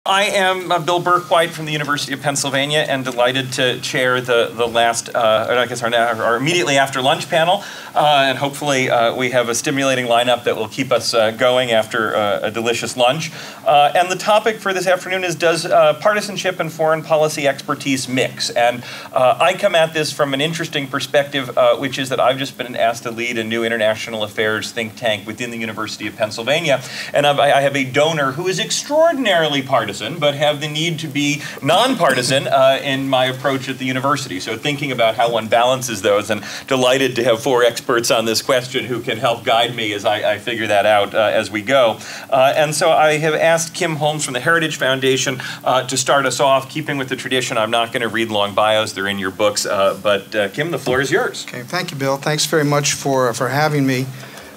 I am Bill Burke-White from the University of Pennsylvania and delighted to chair the last, or I guess our immediately after lunch panel. And hopefully we have a stimulating lineup that will keep us going after a delicious lunch. And the topic for this afternoon is, does partisanship and foreign policy expertise mix? And I come at this from an interesting perspective, which is that I've just been asked to lead a new international affairs think tank within the University of Pennsylvania. And I have a donor who is extraordinarily partisan, but have the need to be nonpartisan in my approach at the university. So thinking about how one balances those, and delighted to have four experts on this question who can help guide me as I figure that out as we go. And so I have asked Kim Holmes from the Heritage Foundation to start us off, keeping with the tradition. I'm not going to read long bios, they're in your books, but Kim, the floor is yours. Okay, thank you, Bill. Thanks very much for having me.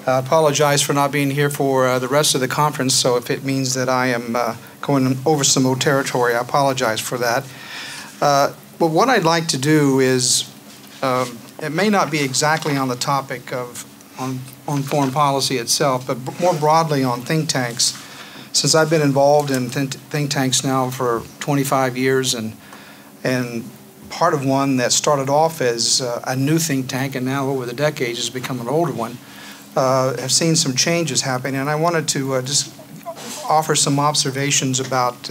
I apologize for not being here for the rest of the conference, so if it means that I am going over some old territory, I apologize for that. But what I'd like to do is, it may not be exactly on the topic of on foreign policy itself, but more broadly on think tanks. Since I've been involved in think tanks now for 25 years, and part of one that started off as a new think tank and now over the decades has become an older one, have seen some changes happening, and I wanted to just offer some observations about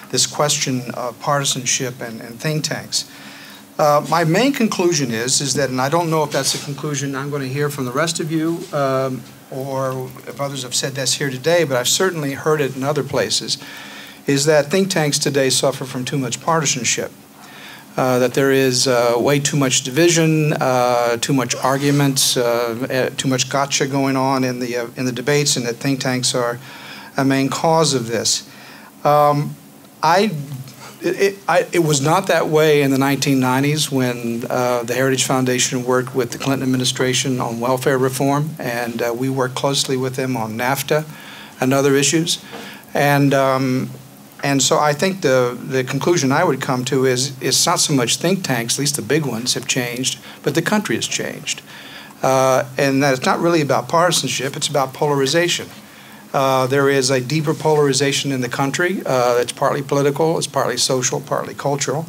this question of partisanship and think tanks. My main conclusion is that, and I don't know if that's a conclusion I'm going to hear from the rest of you, or if others have said this here today, but I've certainly heard it in other places, is that think tanks today suffer from too much partisanship. That there is way too much division, too much arguments, too much gotcha going on in the debates, and that think tanks are a main cause of this. It was not that way in the 1990s when the Heritage Foundation worked with the Clinton administration on welfare reform, and we worked closely with them on NAFTA and other issues. And so I think the conclusion I would come to is it's not so much think tanks, at least the big ones have changed, but the country has changed. And that it's not really about partisanship, it's about polarization. There is a deeper polarization in the country. It's partly political, it's partly social, partly cultural.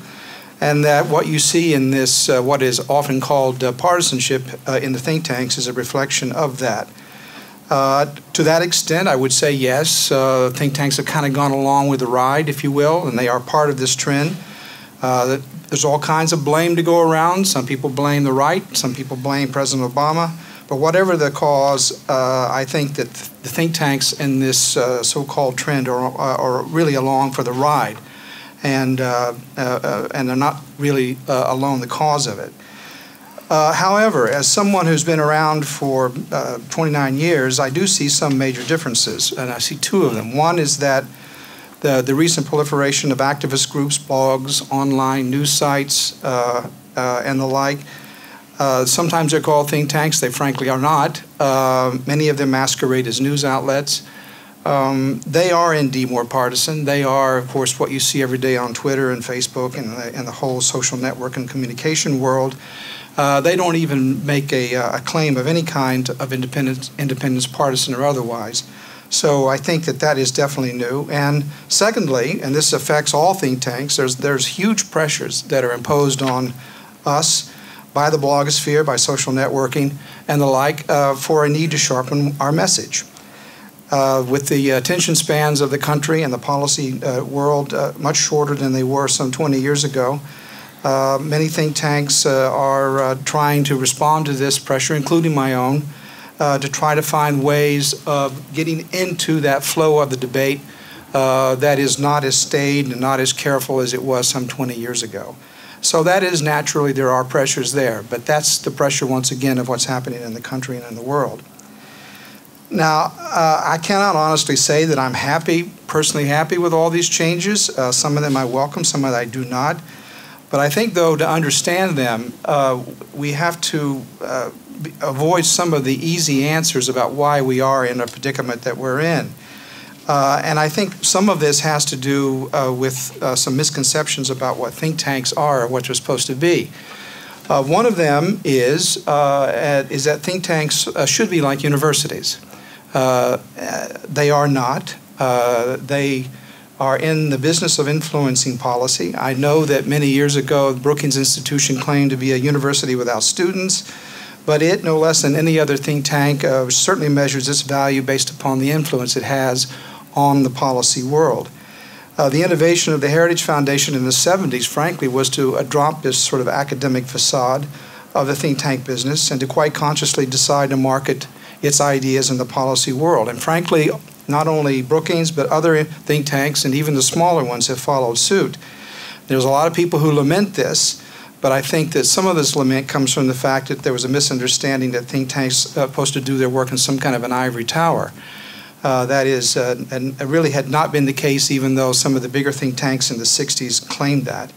And that what you see in this, what is often called partisanship in the think tanks, is a reflection of that. To that extent, I would say yes, think tanks have kind of gone along with the ride, if you will, and they are part of this trend. There's all kinds of blame to go around. Some people blame the right, some people blame President Obama. But whatever the cause, I think that the think tanks in this so-called trend are really along for the ride, and they're not really alone the cause of it. However, as someone who's been around for 29 years, I do see some major differences, and I see two of them. One is that the recent proliferation of activist groups, blogs, online news sites, and the like, sometimes they're called think tanks. They frankly are not. Many of them masquerade as news outlets. They are indeed more partisan. They are, of course, what you see every day on Twitter and Facebook and the whole social network and communication world. They don't even make a claim of any kind of independence, partisan or otherwise. So I think that is definitely new. And secondly, and this affects all think tanks, there's huge pressures that are imposed on us by the blogosphere, by social networking and the like, for a need to sharpen our message. With the attention spans of the country and the policy world much shorter than they were some 20 years ago, many think tanks are trying to respond to this pressure, including my own, to try to find ways of getting into that flow of the debate that is not as staid and not as careful as it was some 20 years ago. So that is naturally, there are pressures there, but that's the pressure, once again, of what's happening in the country and in the world. Now, I cannot honestly say that I'm personally happy with all these changes. Some of them I welcome, some of them I do not. But I think, though, to understand them, we have to avoid some of the easy answers about why we are in a predicament that we're in. And I think some of this has to do with some misconceptions about what think tanks are or what they're supposed to be. One of them is that think tanks should be like universities. They are not. They are in the business of influencing policy. I know that many years ago, the Brookings Institution claimed to be a university without students, but it, no less than any other think tank, certainly measures its value based upon the influence it has on the policy world. The innovation of the Heritage Foundation in the 70s, frankly, was to drop this sort of academic facade of the think tank business and to quite consciously decide to market its ideas in the policy world. And frankly, not only Brookings, but other think tanks and even the smaller ones have followed suit. There's a lot of people who lament this, but I think that some of this lament comes from the fact that there was a misunderstanding that think tanks are supposed to do their work in some kind of an ivory tower. That is, and it really had not been the case, even though some of the bigger think tanks in the 60s claimed that.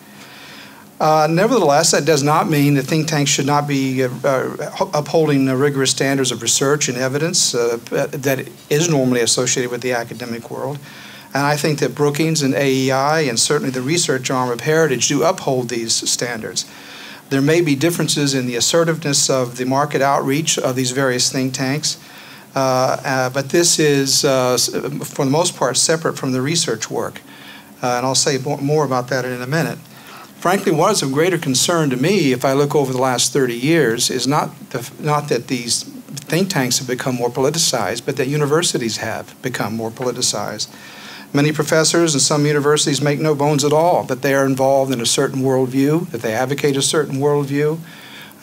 Nevertheless, that does not mean that think tanks should not be upholding rigorous standards of research and evidence that is normally associated with the academic world. And I think that Brookings and AEI and certainly the research arm of Heritage do uphold these standards. There may be differences in the assertiveness of the market outreach of these various think tanks, but this is, for the most part, separate from the research work. And I'll say more about that in a minute. Frankly, what is of greater concern to me, if I look over the last 30 years, is not that these think tanks have become more politicized, but that universities have become more politicized. Many professors in some universities make no bones at all that they are involved in a certain worldview, that they advocate a certain worldview,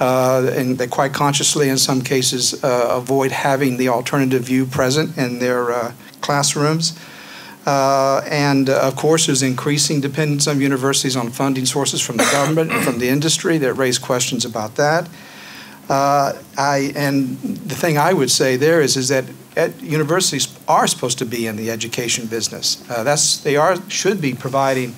and they quite consciously, in some cases, avoid having the alternative view present in their classrooms. And of course, there's increasing dependence on universities on funding sources from the government and from the industry that raise questions about that. And the thing I would say there is that universities are supposed to be in the education business. They should be providing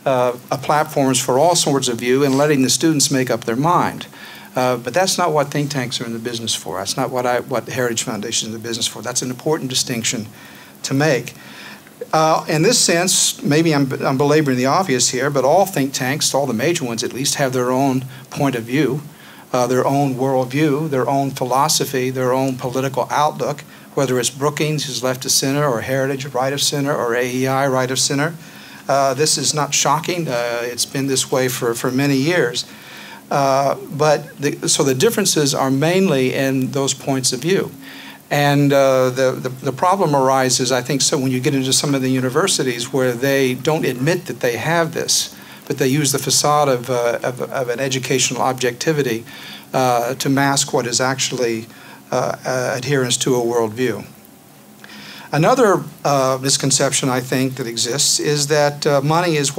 platforms for all sorts of view and letting the students make up their mind. But that's not what think tanks are in the business for. That's not what the Heritage Foundation is in the business for. That's an important distinction to make. In this sense, maybe I'm belaboring the obvious here, but all think tanks, all the major ones at least, have their own point of view, their own worldview, their own philosophy, their own political outlook, whether it's Brookings, who's left of center, or Heritage, right of center, or AEI, right of center. This is not shocking. It's been this way for many years. So the differences are mainly in those points of view. And the problem arises, I think, so when you get into some of the universities where they don't admit that they have this, but they use the facade of an educational objectivity to mask what is actually adherence to a worldview. Another misconception I think that exists is that money is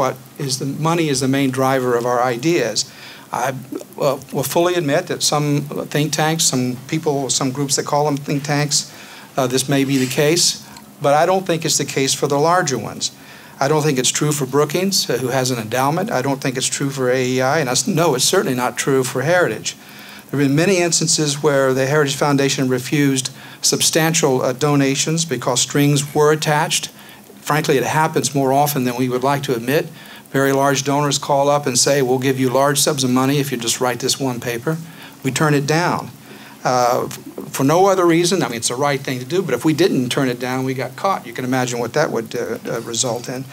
the main driver of our ideas. I will fully admit that some think tanks, some people, some groups that call them think tanks, this may be the case, but I don't think it's the case for the larger ones. I don't think it's true for Brookings, who has an endowment. I don't think it's true for AEI, and no, it's certainly not true for Heritage. There have been many instances where the Heritage Foundation refused substantial donations because strings were attached. Frankly, it happens more often than we would like to admit. Very large donors call up and say, we'll give you large sums of money if you just write this one paper. We turn it down. For no other reason. I mean, it's the right thing to do, but if we didn't turn it down, we got caught. You can imagine what that would result in.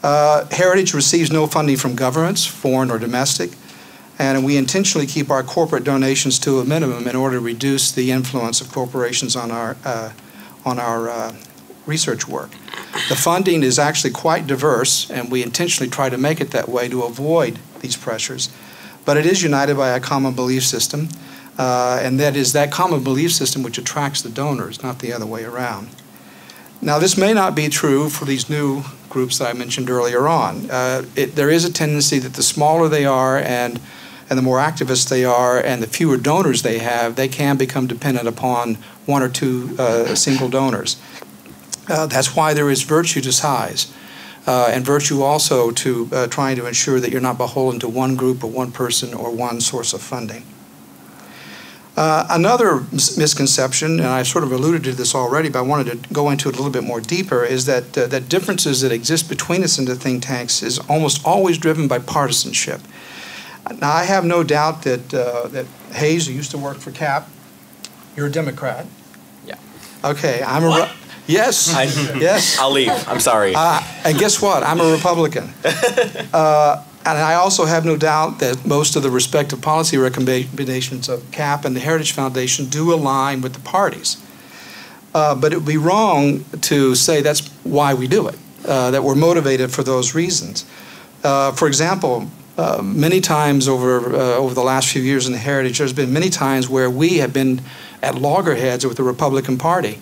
Heritage receives no funding from governments, foreign or domestic, and we intentionally keep our corporate donations to a minimum in order to reduce the influence of corporations on our research work. The funding is actually quite diverse, and we intentionally try to make it that way to avoid these pressures. But it is united by a common belief system, and that is that common belief system which attracts the donors, not the other way around. Now, this may not be true for these new groups that I mentioned earlier on. There is a tendency that the smaller they are and the more activist they are and the fewer donors they have, they can become dependent upon one or two single donors. That's why there is virtue to size, and virtue also to trying to ensure that you're not beholden to one group or one person or one source of funding. Another misconception, and I've sort of alluded to this already, but I wanted to go into it a little bit more deeper, is that that differences that exist between us and the think tanks is almost always driven by partisanship. Now, I have no doubt that Hayes, who used to work for CAP, you're a Democrat. Yeah. Okay, Yes. Yes. I'll leave. I'm sorry. And guess what? I'm a Republican. And I also have no doubt that most of the respective policy recommendations of CAP and the Heritage Foundation do align with the parties. But it would be wrong to say that's why we do it, that we're motivated for those reasons. For example, many times over the last few years in the Heritage, there's been many times where we have been at loggerheads with the Republican Party.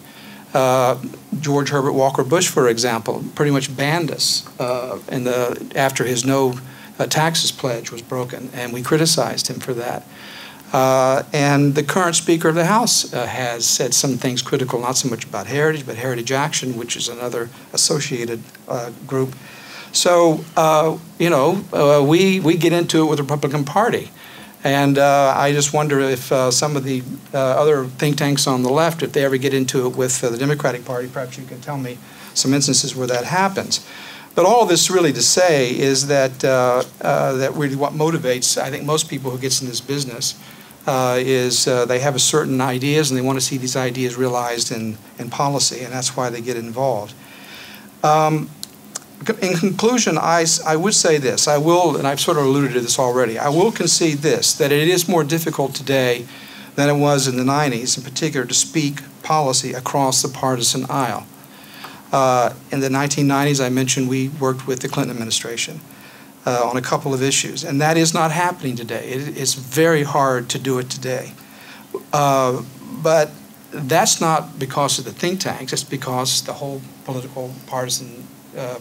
George Herbert Walker Bush, for example, pretty much banned us after his no taxes pledge was broken, and we criticized him for that. And the current Speaker of the House has said some things critical, not so much about Heritage, but Heritage Action, which is another associated group. So, we get into it with the Republican Party. And I just wonder if some of the other think tanks on the left, if they ever get into it with the Democratic Party, perhaps you can tell me some instances where that happens. But all this really to say is that that really what motivates, I think, most people who gets in this business is they have a certain ideas and they want to see these ideas realized in policy, and that's why they get involved. In conclusion, I would say this. I will, and I've sort of alluded to this already, I will concede this, that it is more difficult today than it was in the 90s, in particular, to speak policy across the partisan aisle. In the 1990s, I mentioned we worked with the Clinton administration on a couple of issues, and that is not happening today. It's very hard to do it today. But that's not because of the think tanks, it's because the whole political partisan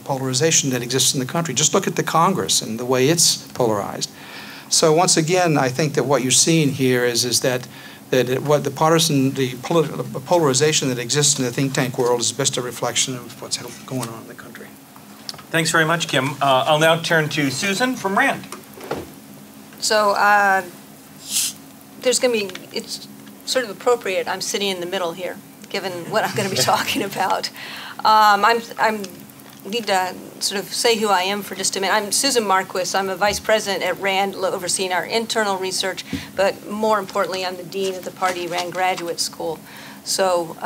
polarization that exists in the country. Just look at the Congress and the way it's polarized. So once again, I think that what you're seeing here is that what the polarization that exists in the think tank world is just a reflection of what's going on in the country. Thanks very much, Kim. I'll now turn to Susan from RAND. So there's going to be, it's sort of appropriate, I'm sitting in the middle here, given what I'm going to be talking about. I need to sort of say who I am for just a minute. I'm Susan Marquis. I'm a vice president at RAND, overseeing our internal research, but more importantly, I'm the dean of the Party RAND Graduate School. So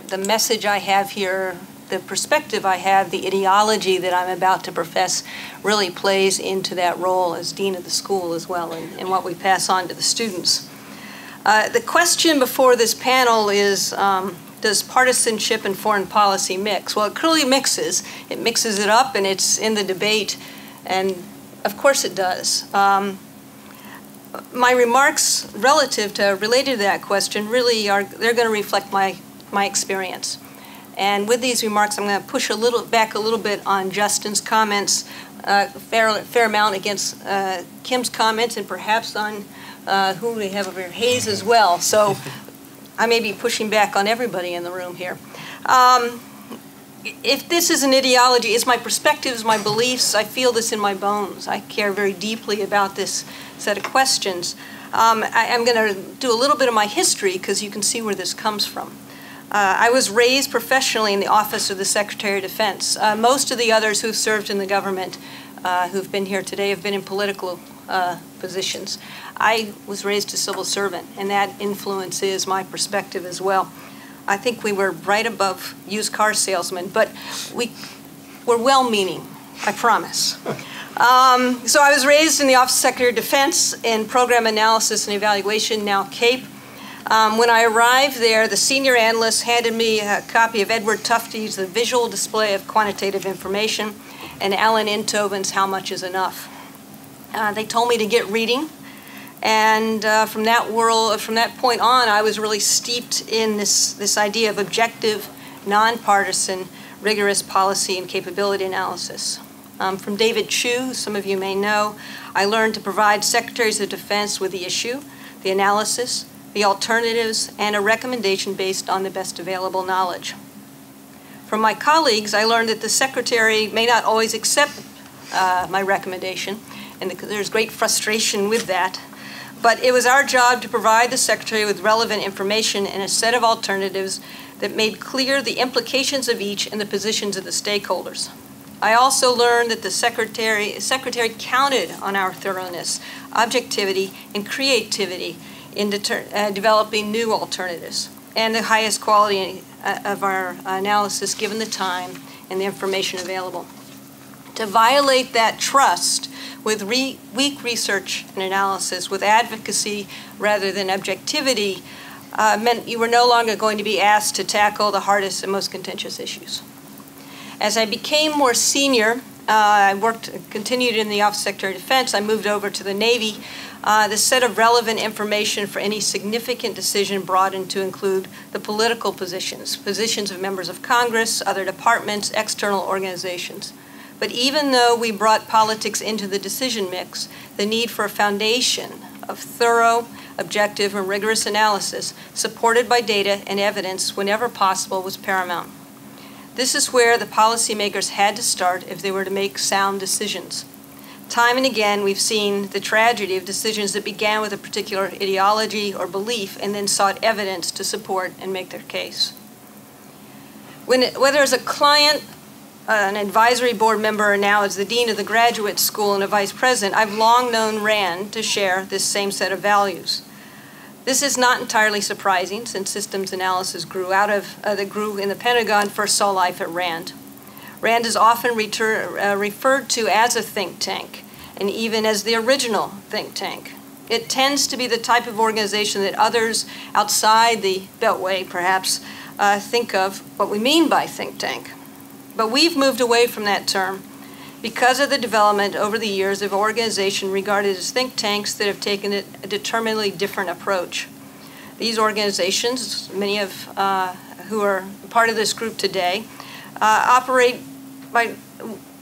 the message I have here, the perspective I have, the ideology that I'm about to profess really plays into that role as dean of the school as well, and what we pass on to the students. The question before this panel is, does partisanship and foreign policy mix? Well, it clearly mixes. It mixes it up, and it's in the debate, and of course it does. My remarks related to that question really they're going to reflect my experience. And with these remarks, I'm going to push back a little bit on Justin's comments, fair amount against Kim's comments, and perhaps on who we have over here, Hayes as well. So I may be pushing back on everybody in the room here. If this is an ideology, it's my perspectives, my beliefs, I feel this in my bones. I care very deeply about this set of questions. I'm going to do a little bit of my history because you can see where this comes from. I was raised professionally in the office of the Secretary of Defense. Most of the others who've served in the government who've been here today have been in political positions. I was raised a civil servant, and that influences my perspective as well. I think we were right above used car salesmen, but we're well-meaning, I promise. So I was raised in the Office of Secretary of Defense in Program Analysis and Evaluation, now CAPE. When I arrived there, the senior analyst handed me a copy of Edward Tufte's The Visual Display of Quantitative Information and Alan Enthoven's How Much is Enough. They told me to get reading, and from that point on, I was really steeped in this idea of objective, nonpartisan, rigorous policy and capability analysis. From David Chu, some of you may know, I learned to provide secretaries of defense with the issue, the analysis, the alternatives, and a recommendation based on the best available knowledge. From my colleagues, I learned that the secretary may not always accept my recommendation, and there's great frustration with that. But it was our job to provide the secretary with relevant information and a set of alternatives that made clear the implications of each and the positions of the stakeholders. I also learned that the secretary counted on our thoroughness, objectivity, and creativity in developing new alternatives. and the highest quality of our analysis given the time and the information available. To violate that trust with weak research and analysis, with advocacy rather than objectivity, meant you were no longer going to be asked to tackle the hardest and most contentious issues. As I became more senior, I continued in the Office of Secretary of Defense. I moved over to the Navy. The set of relevant information for any significant decision broadened to include the political positions of members of Congress, other departments, external organizations. But even though we brought politics into the decision mix, the need for a foundation of thorough, objective, and rigorous analysis supported by data and evidence whenever possible was paramount. This is where the policymakers had to start if they were to make sound decisions. Time and again, we've seen the tragedy of decisions that began with a particular ideology or belief and then sought evidence to support and make their case. Whether as a client, an advisory board member, or now as the dean of the graduate school and a vice president, I've long known RAND to share this same set of values. This is not entirely surprising, since systems analysis grew in the Pentagon first saw life at RAND. RAND is often referred to as a think tank, and even as the original think tank. It tends to be the type of organization that others outside the Beltway perhaps think of what we mean by think tank. But we've moved away from that term because of the development over the years of organizations regarded as think tanks that have taken a determinedly different approach. These organizations, many of who are part of this group today, operate by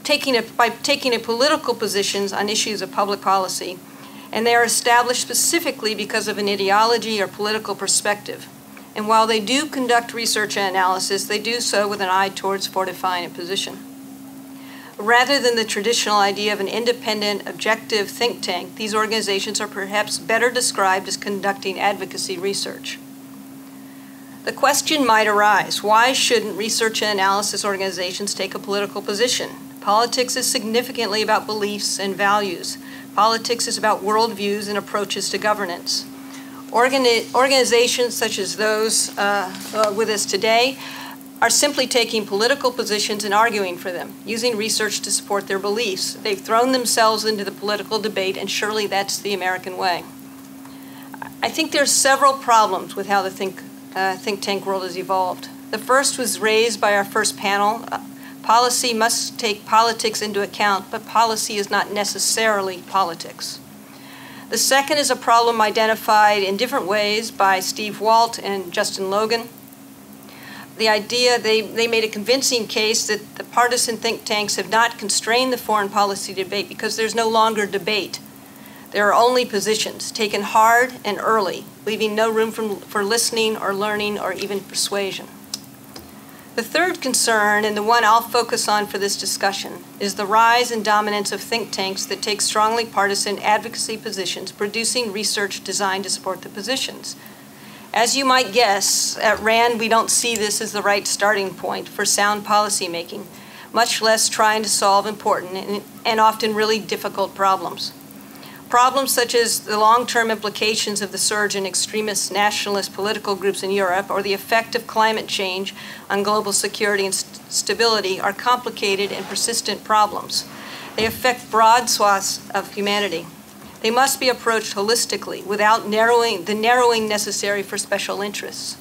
taking a political positions on issues of public policy, and they are established specifically because of an ideology or political perspective. And while they do conduct research and analysis, they do so with an eye towards fortifying a position. Rather than the traditional idea of an independent, objective think tank, these organizations are perhaps better described as conducting advocacy research. The question might arise, why shouldn't research and analysis organizations take a political position? Politics is significantly about beliefs and values. Politics is about worldviews and approaches to governance. Organizations such as those with us today are simply taking political positions and arguing for them, using research to support their beliefs. They've thrown themselves into the political debate, and surely that's the American way. I think there's several problems with how the think tank world has evolved. The first was raised by our first panel. Policy must take politics into account, but policy is not necessarily politics. The second is a problem identified in different ways by Steve Walt and Justin Logan. The idea, they made a convincing case that the partisan think tanks have not constrained the foreign policy debate because there's no longer debate. There are only positions, taken hard and early, leaving no room for listening or learning or even persuasion. The third concern, and the one I'll focus on for this discussion, is the rise and dominance of think tanks that take strongly partisan advocacy positions, producing research designed to support the positions. As you might guess, at RAND we don't see this as the right starting point for sound policymaking, much less trying to solve important and often really difficult problems. Problems such as the long-term implications of the surge in extremist nationalist political groups in Europe or the effect of climate change on global security and stability are complicated and persistent problems. They affect broad swaths of humanity. They must be approached holistically without the narrowing necessary for special interests.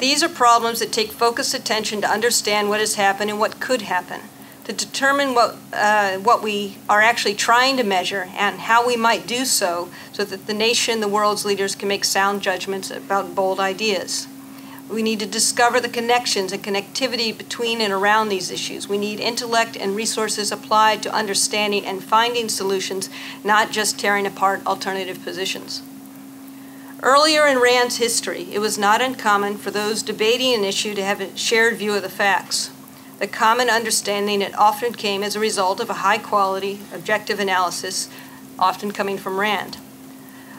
These are problems that take focused attention to understand what has happened and what could happen, to determine what we are actually trying to measure and how we might do so that the nation, the world's leaders can make sound judgments about bold ideas. We need to discover the connections and connectivity between and around these issues. We need intellect and resources applied to understanding and finding solutions, not just tearing apart alternative positions. Earlier in RAND's history, it was not uncommon for those debating an issue to have a shared view of the facts. The common understanding that often came as a result of a high-quality, objective analysis, often coming from RAND.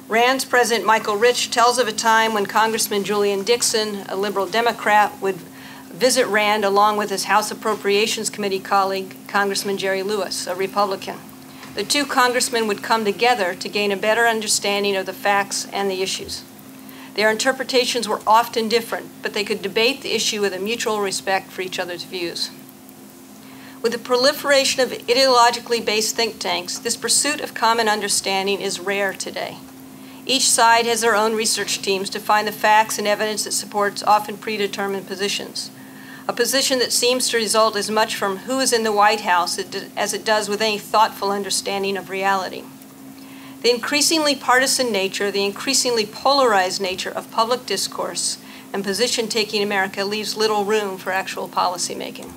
RAND's President Michael Rich tells of a time when Congressman Julian Dixon, a liberal Democrat, would visit RAND along with his House Appropriations Committee colleague, Congressman Jerry Lewis, a Republican. The two congressmen would come together to gain a better understanding of the facts and the issues. Their interpretations were often different, but they could debate the issue with a mutual respect for each other's views. With the proliferation of ideologically based think tanks, this pursuit of common understanding is rare today. Each side has their own research teams to find the facts and evidence that supports often predetermined positions, a position that seems to result as much from who is in the White House as it does with any thoughtful understanding of reality. The increasingly partisan nature, the increasingly polarized nature of public discourse and position-taking in America leaves little room for actual policymaking.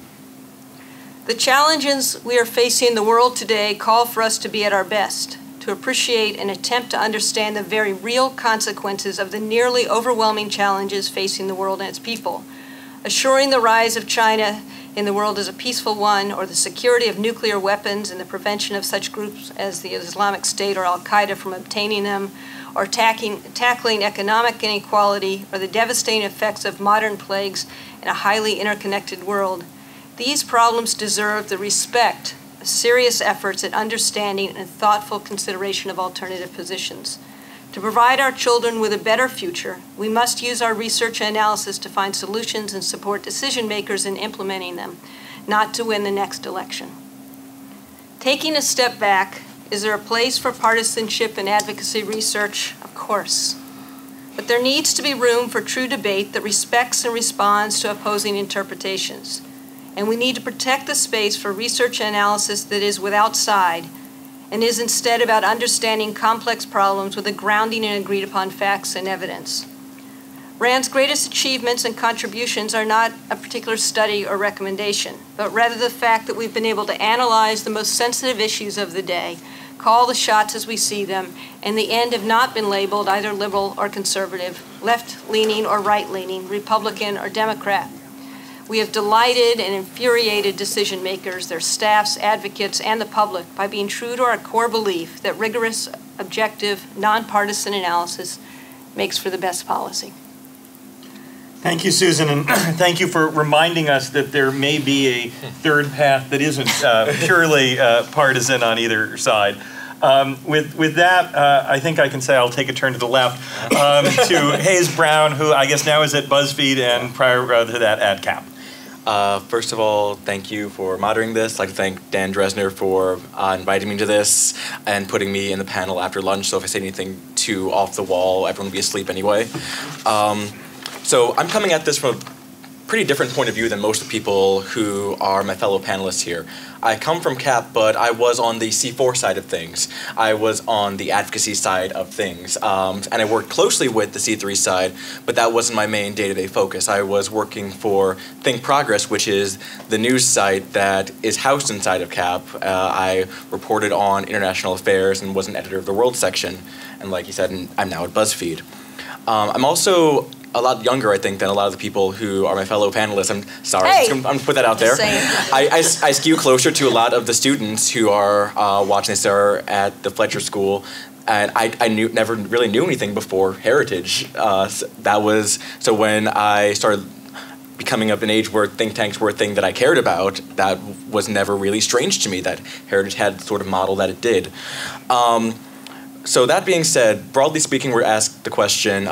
The challenges we are facing in the world today call for us to be at our best, to appreciate and attempt to understand the very real consequences of the nearly overwhelming challenges facing the world and its people. Assuring the rise of China in the world as a peaceful one, or the security of nuclear weapons and the prevention of such groups as the Islamic State or Al-Qaeda from obtaining them, or tackling economic inequality, or the devastating effects of modern plagues in a highly interconnected world. These problems deserve the respect of serious efforts at understanding and thoughtful consideration of alternative positions. To provide our children with a better future, we must use our research and analysis to find solutions and support decision makers in implementing them, not to win the next election. Taking a step back, is there a place for partisanship and advocacy research? Of course. But there needs to be room for true debate that respects and responds to opposing interpretations. And we need to protect the space for research and analysis that is without side, and is instead about understanding complex problems with a grounding in agreed upon facts and evidence. Rand's greatest achievements and contributions are not a particular study or recommendation, but rather the fact that we've been able to analyze the most sensitive issues of the day, call the shots as we see them, and in the end have not been labeled either liberal or conservative, left-leaning or right-leaning, Republican or Democrat. We have delighted and infuriated decision makers, their staffs, advocates, and the public by being true to our core belief that rigorous, objective, nonpartisan analysis makes for the best policy. Thank you, Susan, and thank you for reminding us that there may be a third path that isn't purely partisan on either side. With that, I think I can say I'll take a turn to the left to Hayes Brown, who I guess now is at BuzzFeed and prior to that at CAP. First of all, thank you for moderating this. I'd like to thank Dan Dresner for inviting me to this and putting me in the panel after lunch, so if I say anything too off the wall, everyone will be asleep anyway. So I'm coming at this from a pretty different point of view than most of the people who are my fellow panelists here. I come from CAP, but I was on the C4 side of things. I was on the advocacy side of things, and I worked closely with the C3 side, but that wasn't my main day-to-day focus. I was working for Think Progress, which is the news site that is housed inside of CAP. I reported on international affairs and was an editor of the World section, and like you said, I'm now at BuzzFeed. I'm also a lot younger, I think, than a lot of the people who are my fellow panelists. I'm sorry, hey, I'm going to put that out there. I skew closer to a lot of the students who are watching this are at the Fletcher School, and I never really knew anything before Heritage. So when I started becoming of an age where think tanks were a thing that I cared about, that was never really strange to me that Heritage had the sort of model that it did. So that being said, broadly speaking, we're asked the question,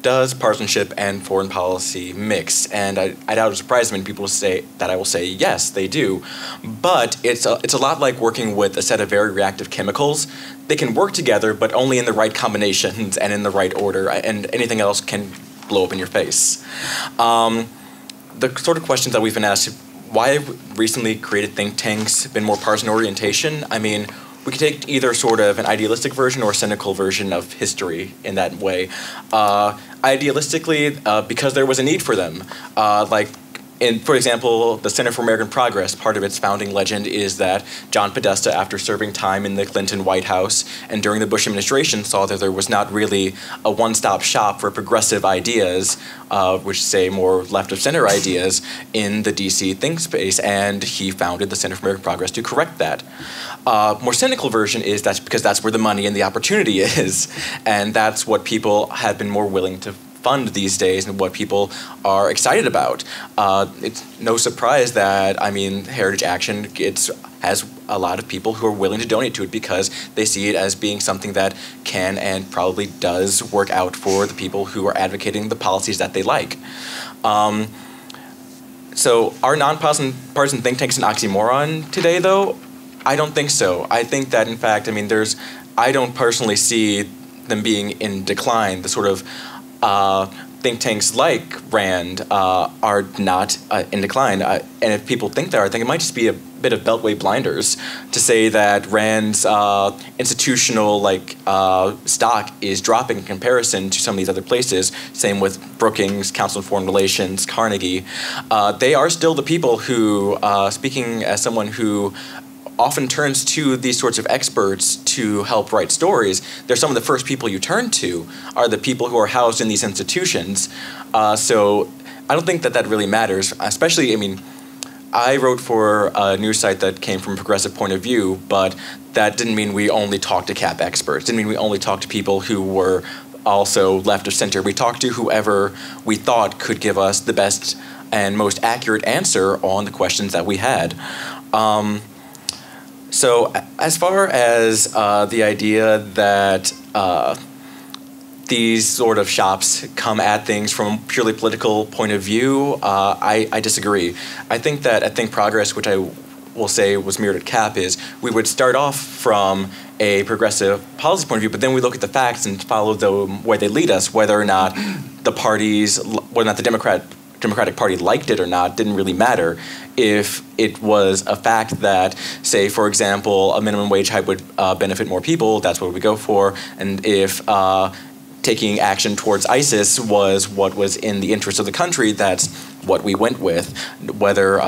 does partisanship and foreign policy mix? And I doubt it's surprising when people say that I will say yes, they do. But it's a lot like working with a set of very reactive chemicals. They can work together, but only in the right combinations and in the right order, and anything else can blow up in your face. The sort of questions that we've been asked, why have recently created think tanks been more partisan orientation? I mean, we could take either sort of an idealistic version or a cynical version of history in that way. Idealistically, because there was a need for them. For example, the Center for American Progress, part of its founding legend is that John Podesta, after serving time in the Clinton White House and during the Bush administration, saw that there was not really a one-stop shop for progressive ideas, which say more left-of-center ideas, in the DC think space, and he founded the Center for American Progress to correct that. More cynical version is that's because that's where the money and the opportunity is, and that's what people have been more willing to fund these days and what people are excited about. It's no surprise that, I mean, Heritage Action has a lot of people who are willing to donate to it because they see it as being something that can and probably does work out for the people who are advocating the policies that they like. So are nonpartisan think tanks an oxymoron today, though? I don't think so. I think that, in fact, I mean, I don't personally see them being in decline. The sort of think tanks like RAND are not in decline. And if people think they are, I think it might just be a bit of beltway blinders to say that RAND's institutional stock is dropping in comparison to some of these other places. Same with Brookings, Council on Foreign Relations, Carnegie. They are still the people who, speaking as someone who often turns to these sorts of experts to help write stories, they're some of the first people you turn to are the people who are housed in these institutions. So I don't think that really matters, especially, I mean, I wrote for a news site that came from a progressive point of view, but that didn't mean we only talked to CAP experts. Didn't mean we only talked to people who were also left of center. We talked to whoever we thought could give us the best and most accurate answer on the questions that we had. So as far as the idea that these sort of shops come at things from a purely political point of view, I disagree. I think that at Think Progress, which I will say was mirrored at CAP, is we would start off from a progressive policy point of view, but then we look at the facts and follow them where they lead us, whether or not the Democratic Party liked it or not didn't really matter. If it was a fact that, say, for example, a minimum wage hike would benefit more people, that's what we go for. And if taking action towards ISIS was what was in the interest of the country, that's what we went with, whether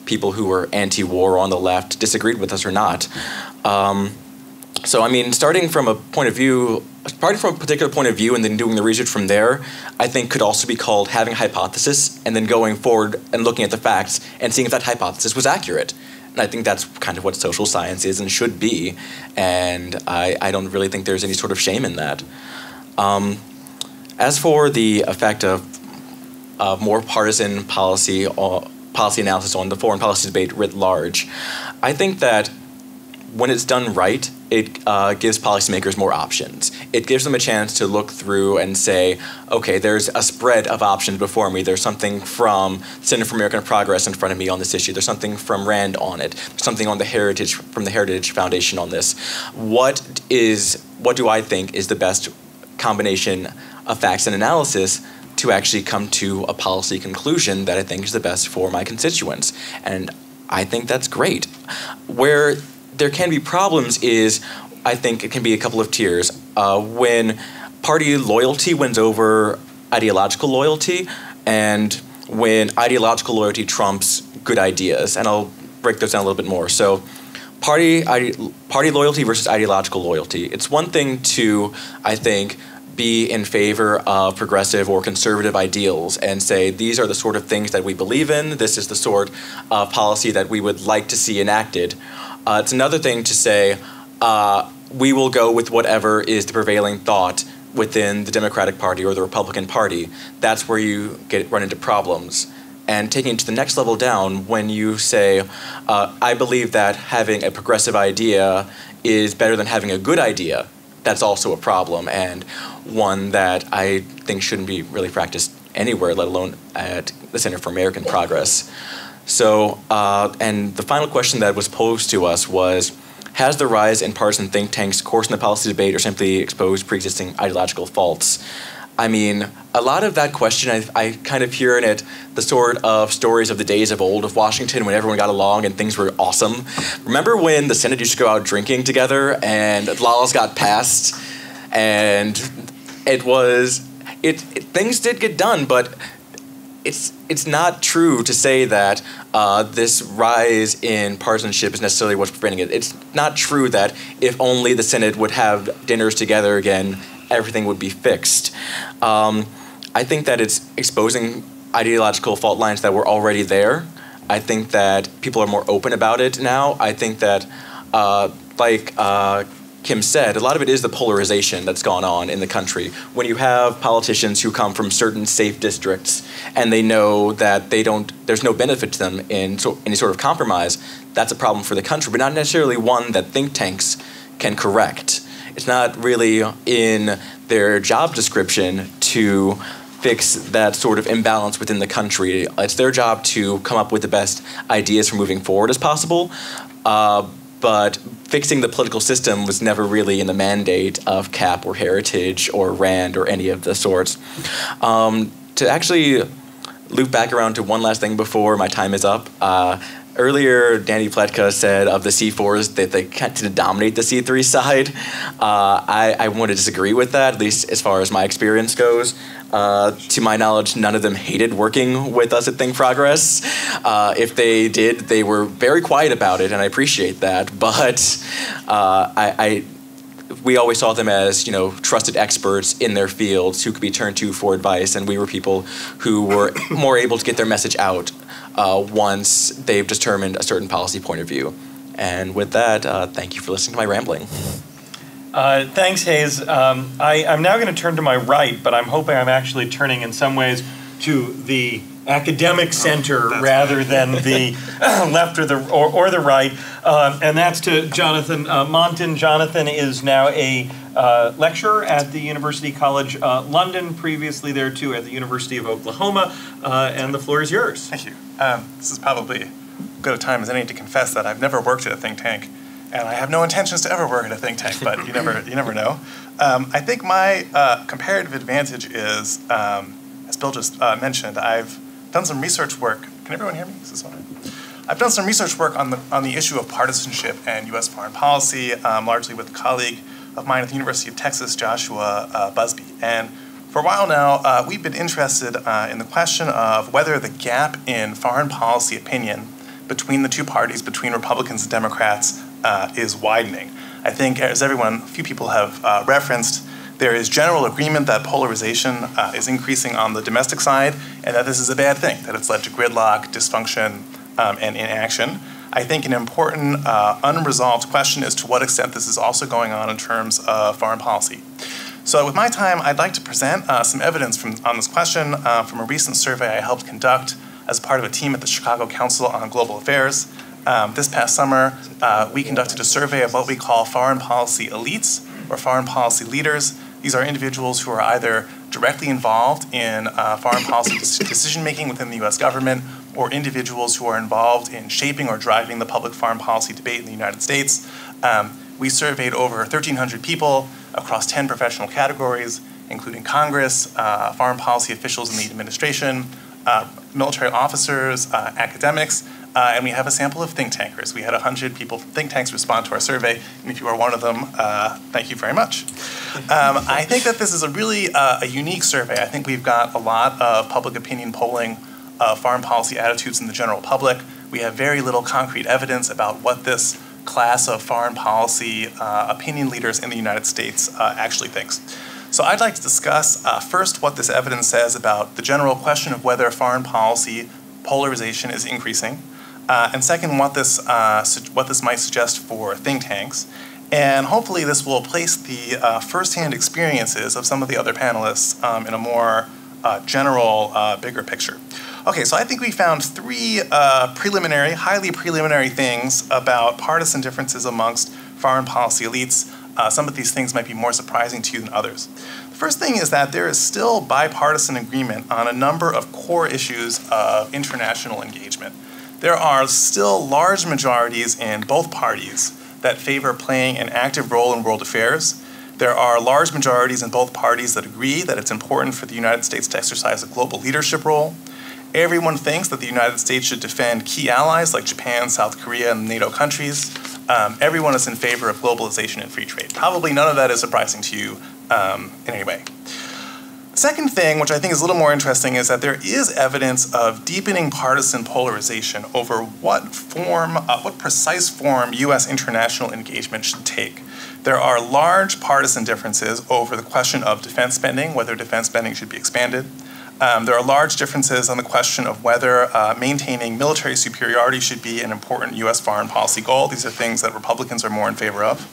people who were anti-war on the left disagreed with us or not. So, I mean, starting from a particular point of view and then doing the research from there, I think could also be called having a hypothesis and then going forward and looking at the facts and seeing if that hypothesis was accurate. And I think that's kind of what social science is and should be. And I don't really think there's any sort of shame in that. As for the effect of more partisan policy analysis on the foreign policy debate writ large, I think that when it's done right, it gives policymakers more options. It gives them a chance to look through and say, okay, there's a spread of options before me. There's something from Center for American Progress in front of me on this issue. There's something from RAND on it. There's something on from the Heritage Foundation on this. What do I think is the best combination of facts and analysis to actually come to a policy conclusion that I think is the best for my constituents? And I think that's great. Where there can be problems is, I think it can be a couple of tiers. When party loyalty wins over ideological loyalty, and when ideological loyalty trumps good ideas. And I'll break those down a little bit more. So party loyalty versus ideological loyalty. It's one thing to, I think, be in favor of progressive or conservative ideals and say these are the sort of things that we believe in, this is the sort of policy that we would like to see enacted. It's another thing to say we will go with whatever is the prevailing thought within the Democratic Party or the Republican Party. That's where you run into problems. And taking it to the next level down, when you say, I believe that having a progressive idea is better than having a good idea, that's also a problem, and one that I think shouldn't be really practiced anywhere, let alone at the Center for American Progress. So, and the final question that was posed to us was, has the rise in partisan think tanks coarsened the policy debate or simply exposed pre-existing ideological faults? I mean, a lot of that question, I kind of hear in it the sort of stories of the days of old of Washington when everyone got along and things were awesome. Remember when the Senate used to go out drinking together and laws got passed and things did get done, but it's not true to say that this rise in partisanship is necessarily what's preventing it. It's not true that if only the Senate would have dinners together again, everything would be fixed. I think that it's exposing ideological fault lines that were already there. I think that people are more open about it now. I think that, Kim said, a lot of it is the polarization that's gone on in the country. When you have politicians who come from certain safe districts and they know that there's no benefit to them in any sort of compromise, that's a problem for the country, but not necessarily one that think tanks can correct. It's not really in their job description to fix that sort of imbalance within the country. It's their job to come up with the best ideas for moving forward as possible. But fixing the political system was never really in the mandate of CAP or Heritage or RAND or any of the sorts. To actually loop back around to one last thing before my time is up, earlier Danny Pletka said of the C4s that they tend to dominate the C3 side. I want to disagree with that, at least as far as my experience goes. To my knowledge, none of them hated working with us at Think Progress. If they did, they were very quiet about it, and I appreciate that. But we always saw them as, trusted experts in their fields who could be turned to for advice, and we were people who were more able to get their message out once they've determined a certain policy point of view. And with that, thank you for listening to my rambling. Thanks, Hayes. I'm now going to turn to my right, but I'm hoping I'm actually turning in some ways to the academic center rather than the left or the right, and that's to Jonathan Monten. Jonathan is now a lecturer at the University College London, previously there too at the University of Oklahoma, and the floor is yours. Thank you. This is probably as good a time as any to confess that I've never worked at a think tank, and I have no intentions to ever work at a think tank, but you never know. I think my comparative advantage is, as Bill just mentioned, I've done some research work. Can everyone hear me? Is this on? I've done some research work on the issue of partisanship and U.S. foreign policy, largely with a colleague of mine at the University of Texas, Joshua Busby. And for a while now, we've been interested in the question of whether the gap in foreign policy opinion between the two parties, between Republicans and Democrats, is widening. I think, as a few people have referenced, there is general agreement that polarization is increasing on the domestic side, and that this is a bad thing, that it's led to gridlock, dysfunction, and inaction. I think an important unresolved question is to what extent this is also going on in terms of foreign policy. So with my time, I'd like to present some evidence on this question from a recent survey I helped conduct as part of a team at the Chicago Council on Global Affairs. This past summer, we conducted a survey of what we call foreign policy elites or foreign policy leaders. These are individuals who are either directly involved in foreign policy decision-making within the U.S. government or individuals who are involved in shaping or driving the public foreign policy debate in the United States. We surveyed over 1,300 people across 10 professional categories, including Congress, foreign policy officials in the administration, military officers, academics, and we have a sample of think tankers. We had 100 people from think tanks respond to our survey, and if you are one of them, thank you very much. I think that this is a really a unique survey. I think we've got a lot of public opinion polling of foreign policy attitudes in the general public. We have very little concrete evidence about what this class of foreign policy opinion leaders in the United States actually thinks. So I'd like to discuss first what this evidence says about the general question of whether foreign policy polarization is increasing, and second, what this might suggest for think tanks. And hopefully this will place the firsthand experiences of some of the other panelists in a more general, bigger picture. Okay, so I think we found three highly preliminary things about partisan differences amongst foreign policy elites. Some of these things might be more surprising to you than others. The first thing is that there is still bipartisan agreement on a number of core issues of international engagement. There are still large majorities in both parties that favor playing an active role in world affairs. There are large majorities in both parties that agree that it's important for the United States to exercise a global leadership role. Everyone thinks that the United States should defend key allies like Japan, South Korea, and NATO countries. Everyone is in favor of globalization and free trade. Probably none of that is surprising to you in any way. Second thing, which I think is a little more interesting, is that there is evidence of deepening partisan polarization over what precise form U.S. international engagement should take. There are large partisan differences over the question of defense spending, whether defense spending should be expanded. There are large differences on the question of whether maintaining military superiority should be an important U.S. foreign policy goal. These are things that Republicans are more in favor of.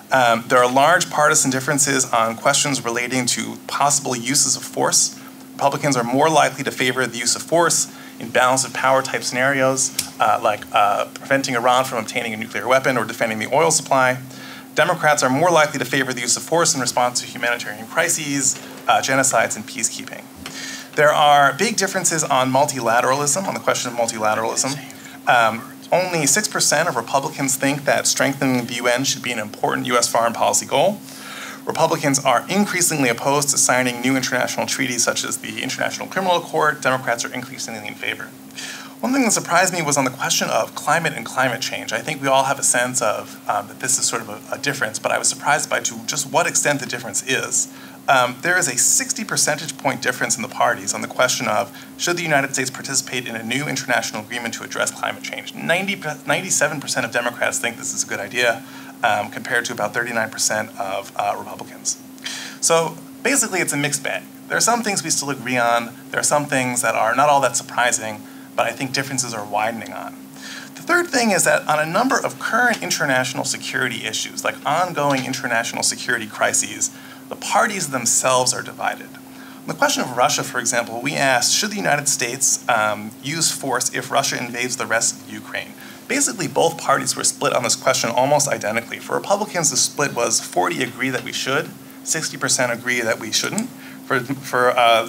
There are large partisan differences on questions relating to possible uses of force. Republicans are more likely to favor the use of force in balance of power type scenarios, like preventing Iran from obtaining a nuclear weapon or defending the oil supply. Democrats are more likely to favor the use of force in response to humanitarian crises, genocides, and peacekeeping. There are big differences on multilateralism, on the question of multilateralism. Only 6% of Republicans think that strengthening the UN should be an important U.S. foreign policy goal. Republicans are increasingly opposed to signing new international treaties such as the International Criminal Court. Democrats are increasingly in favor. One thing that surprised me was on the question of climate and climate change. I think we all have a sense of that this is sort of a difference, but I was surprised by to just what extent the difference is. There is a 60 percentage point difference in the parties on the question of should the United States participate in a new international agreement to address climate change. 97% of Democrats think this is a good idea, compared to about 39% of Republicans. So basically it's a mixed bag. There are some things we still agree on. There are some things that are not all that surprising, but I think differences are widening on. The third thing is that on a number of current international security issues, like ongoing international security crises, the parties themselves are divided. On the question of Russia, for example, we asked, should the United States use force if Russia invades the rest of Ukraine? Basically, both parties were split on this question almost identically. For Republicans, the split was 40 agree that we should, 60% agree that we shouldn't. For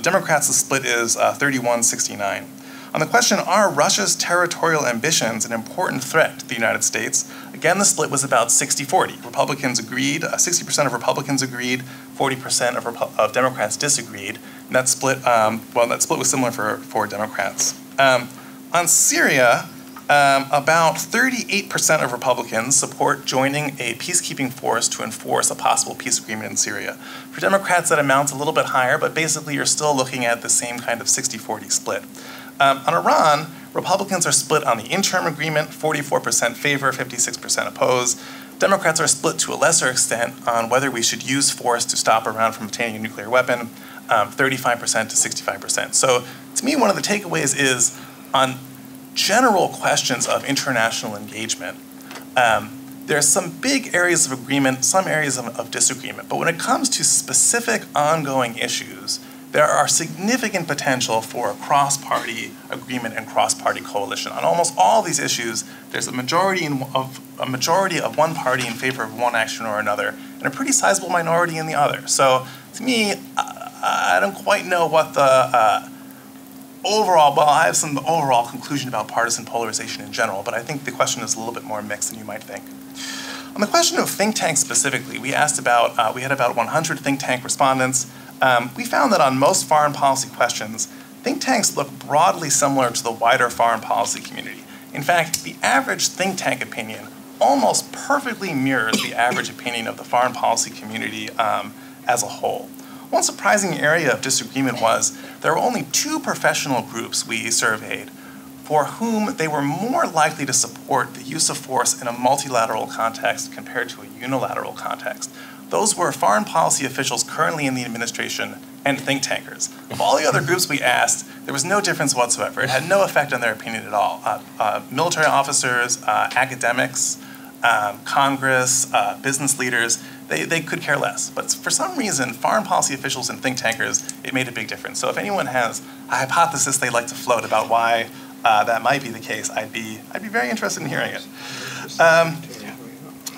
Democrats, the split is 31-69. On the question, are Russia's territorial ambitions an important threat to the United States? Again, the split was about 60-40. Republicans agreed, 60% of Republicans agreed, 40% of Democrats disagreed. And that split, that split was similar for Democrats. On Syria, about 38% of Republicans support joining a peacekeeping force to enforce a possible peace agreement in Syria. For Democrats, that amounts a little bit higher, but basically you're still looking at the same kind of 60-40 split. On Iran, Republicans are split on the interim agreement, 44% favor, 56% oppose. Democrats are split to a lesser extent on whether we should use force to stop Iran from obtaining a nuclear weapon, 35% to 65%. So to me, one of the takeaways is on general questions of international engagement, there are some big areas of agreement, some areas of disagreement. But when it comes to specific ongoing issues, there are significant potential for cross-party agreement and cross-party coalition. On almost all these issues, there's a majority of one party in favor of one action or another, and a pretty sizable minority in the other. So to me, I don't quite know what the overall, well, I have some overall conclusion about partisan polarization in general, but I think the question is a little bit more mixed than you might think. On the question of think tanks specifically, we had about 100 think tank respondents. We found that on most foreign policy questions, think tanks look broadly similar to the wider foreign policy community. In fact, the average think tank opinion almost perfectly mirrors the average opinion of the foreign policy community as a whole. One surprising area of disagreement was there were only 2 professional groups we surveyed for whom they were more likely to support the use of force in a multilateral context compared to a unilateral context. Those were foreign policy officials currently in the administration and think tankers. Of all the other groups we asked, there was no difference whatsoever. It had no effect on their opinion at all. Military officers, academics, Congress, business leaders, they could care less. But for some reason, foreign policy officials and think tankers, it made a big difference. So if anyone has a hypothesis they'd like to float about why that might be the case, I'd be very interested in hearing it.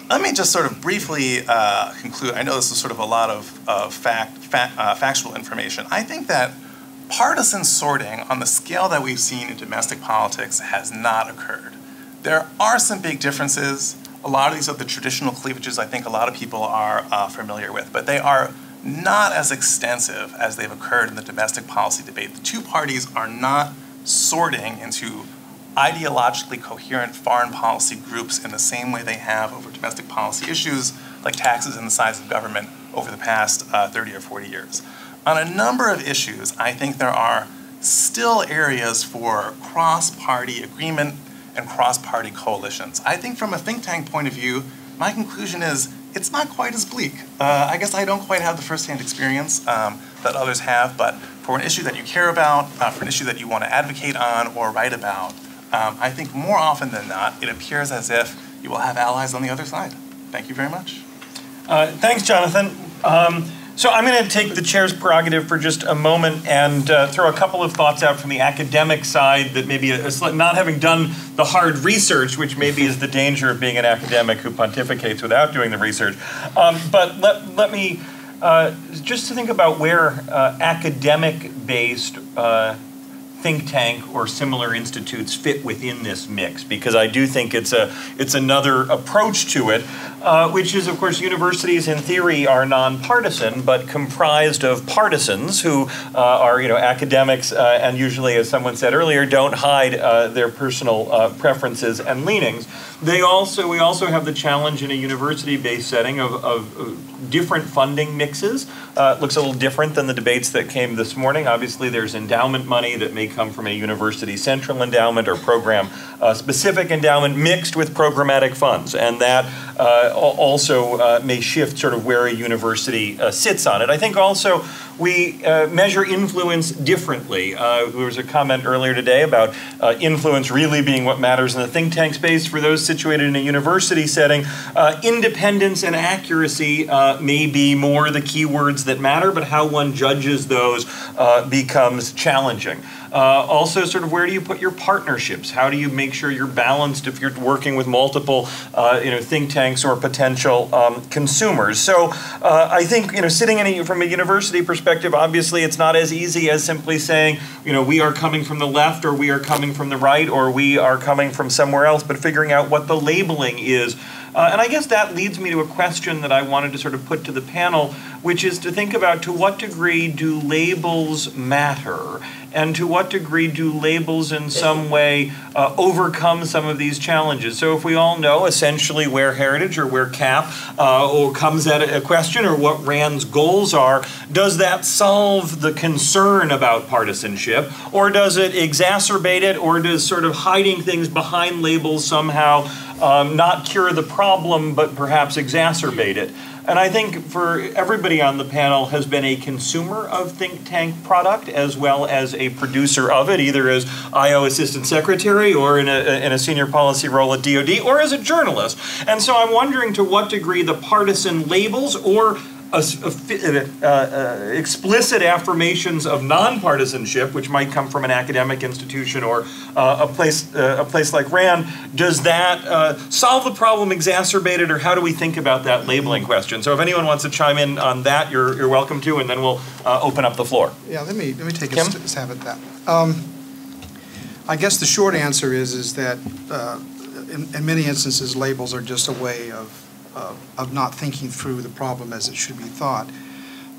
Let me just sort of briefly conclude. I know this is sort of a lot of factual information. I think that partisan sorting on the scale that we've seen in domestic politics has not occurred. There are some big differences. A lot of these are the traditional cleavages I think a lot of people are familiar with, but they are not as extensive as they've occurred in the domestic policy debate. The 2 parties are not sorting into ideologically coherent foreign policy groups in the same way they have over domestic policy issues like taxes and the size of government over the past 30 or 40 years. On a number of issues, I think there are still areas for cross-party agreement and cross-party coalitions. I think from a think tank point of view, my conclusion is it's not quite as bleak. I guess I don't quite have the first-hand experience that others have, but for an issue that you care about, for an issue that you want to advocate on or write about, I think more often than not, it appears as if you will have allies on the other side. Thank you very much. Thanks, Jonathan. So I'm going to take the chair's prerogative for just a moment and throw a couple of thoughts out from the academic side that maybe not having done the hard research, which maybe is the danger of being an academic who pontificates without doing the research. But let me just to think about where academic-based think tank or similar institutes fit within this mix, because I do think it's another approach to it, which is, of course, universities in theory are nonpartisan, but comprised of partisans who are, academics, and usually, as someone said earlier, don't hide their personal preferences and leanings. We also have the challenge in a university-based setting of different funding mixes. It looks a little different than the debates that came this morning. Obviously, there's endowment money that may come from a university central endowment or program specific endowment mixed with programmatic funds, and that also may shift sort of where a university sits on it. I think also we measure influence differently. There was a comment earlier today about influence really being what matters in the think tank space. For those situated in a university setting, independence and accuracy may be more the keywords that matter, but how one judges those becomes challenging. Also, sort of where do you put your partnerships? How do you make sure you're balanced if you're working with multiple, think tanks or potential consumers? So I think, sitting from a university perspective, obviously it's not as easy as simply saying, we are coming from the left, or we are coming from the right, or we are coming from somewhere else, but figuring out what the labeling is. And I guess that leads me to a question that I wanted to sort of put to the panel, which is to think about, to what degree do labels matter? And to what degree do labels in some way overcome some of these challenges? So if we all know essentially where heritage or where CAP or comes at a question, or what RAND's goals are, does that solve the concern about partisanship? Or does it exacerbate it? Or does sort of hiding things behind labels somehow not cure the problem, but perhaps exacerbate it? And I think for everybody on the panel has been a consumer of think tank product as well as a producer of it, either as IO Assistant Secretary or in a senior policy role at DoD, or as a journalist. And so I'm wondering to what degree the partisan labels or explicit affirmations of nonpartisanship, which might come from an academic institution or a place like RAND, does that solve the problem, exacerbate it, or how do we think about that labeling question? So if anyone wants to chime in on that, you're welcome to, and then we'll open up the floor. Yeah, let me take a stab at that. I guess the short answer is that in many instances, labels are just a way of not thinking through the problem as it should be thought.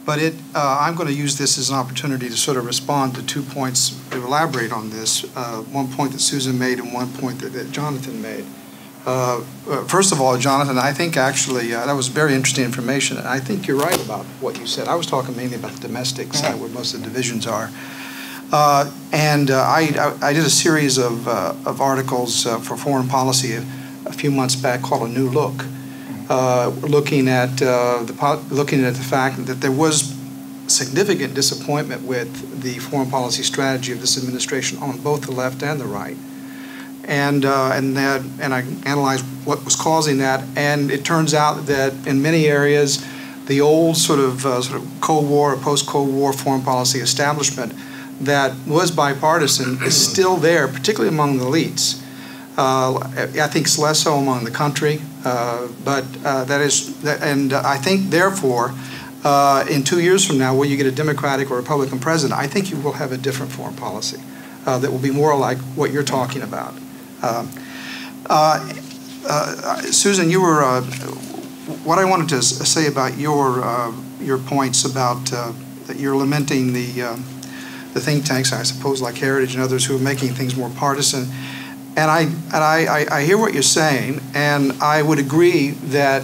But I'm going to use this as an opportunity to sort of respond to 2 points to elaborate on this. One point that Susan made and one point that Jonathan made. First of all, Jonathan, I think actually that was very interesting information, and I think you're right about what you said. I was talking mainly about the domestic side where most of the divisions are. And I did a series of articles for foreign policy a few months back called A New Look, looking at the fact that there was significant disappointment with the foreign policy strategy of this administration on both the left and the right, and I analyzed what was causing that, and it turns out that in many areas, the old sort of Cold War or post-Cold War foreign policy establishment that was bipartisan is still there, particularly among the elites. I think it's less so among the country, but I think therefore, in 2 years from now, where you get a Democratic or Republican president, I think you will have a different foreign policy that will be more like what you're talking about. Susan, you were what I wanted to say about your points about that you're lamenting the think tanks, I suppose, like Heritage and others who are making things more partisan. And I hear what you're saying, and I would agree that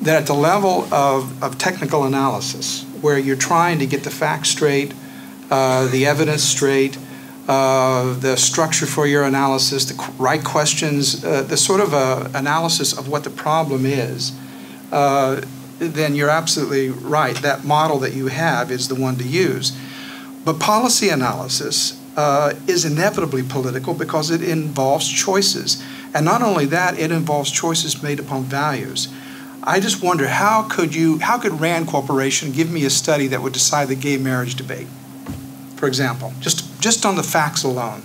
at the level of technical analysis, where you're trying to get the facts straight, the evidence straight, the structure for your analysis, the right questions, the sort of analysis of what the problem is, then you're absolutely right. That model that you have is the one to use. But policy analysis is inevitably political because it involves choices. And not only that, it involves choices made upon values. I just wonder how could Rand Corporation give me a study that would decide the gay marriage debate, for example, just on the facts alone.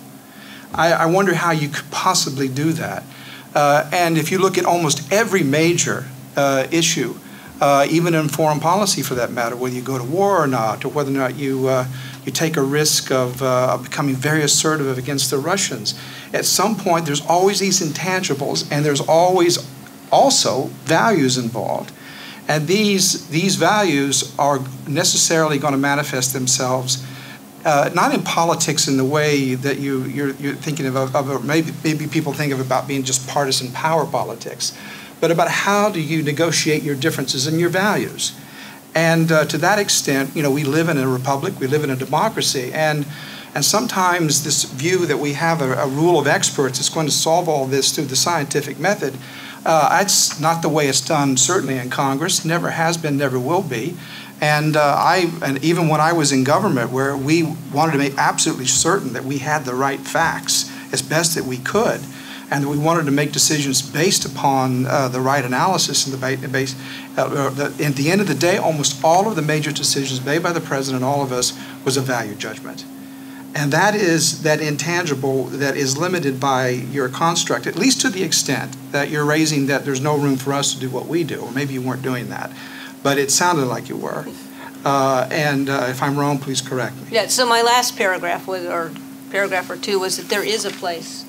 I wonder how you could possibly do that. And if you look at almost every major issue, even in foreign policy for that matter, whether you go to war or not, or whether or not you take a risk of becoming very assertive against the Russians, at some point there's always these intangibles, and there's always also values involved. And these values are necessarily going to manifest themselves not in politics in the way that you're thinking of or maybe people think of about being just partisan power politics, but about how do you negotiate your differences and your values. And to that extent, we live in a republic, we live in a democracy, and sometimes this view that we have a rule of experts that's going to solve all this through the scientific method, that's not the way it's done, certainly in Congress, never has been, never will be. And even when I was in government, where we wanted to make absolutely certain that we had the right facts as best that we could, and that we wanted to make decisions based upon the right analysis and at the end of the day, almost all of the major decisions made by the president, all of us, was a value judgment. And that is that intangible that is limited by your construct, at least to the extent that you're raising that there's no room for us to do what we do, or maybe you weren't doing that. But it sounded like you were. And if I'm wrong, please correct me. Yeah, so my last paragraph or paragraph or two, was that there is a place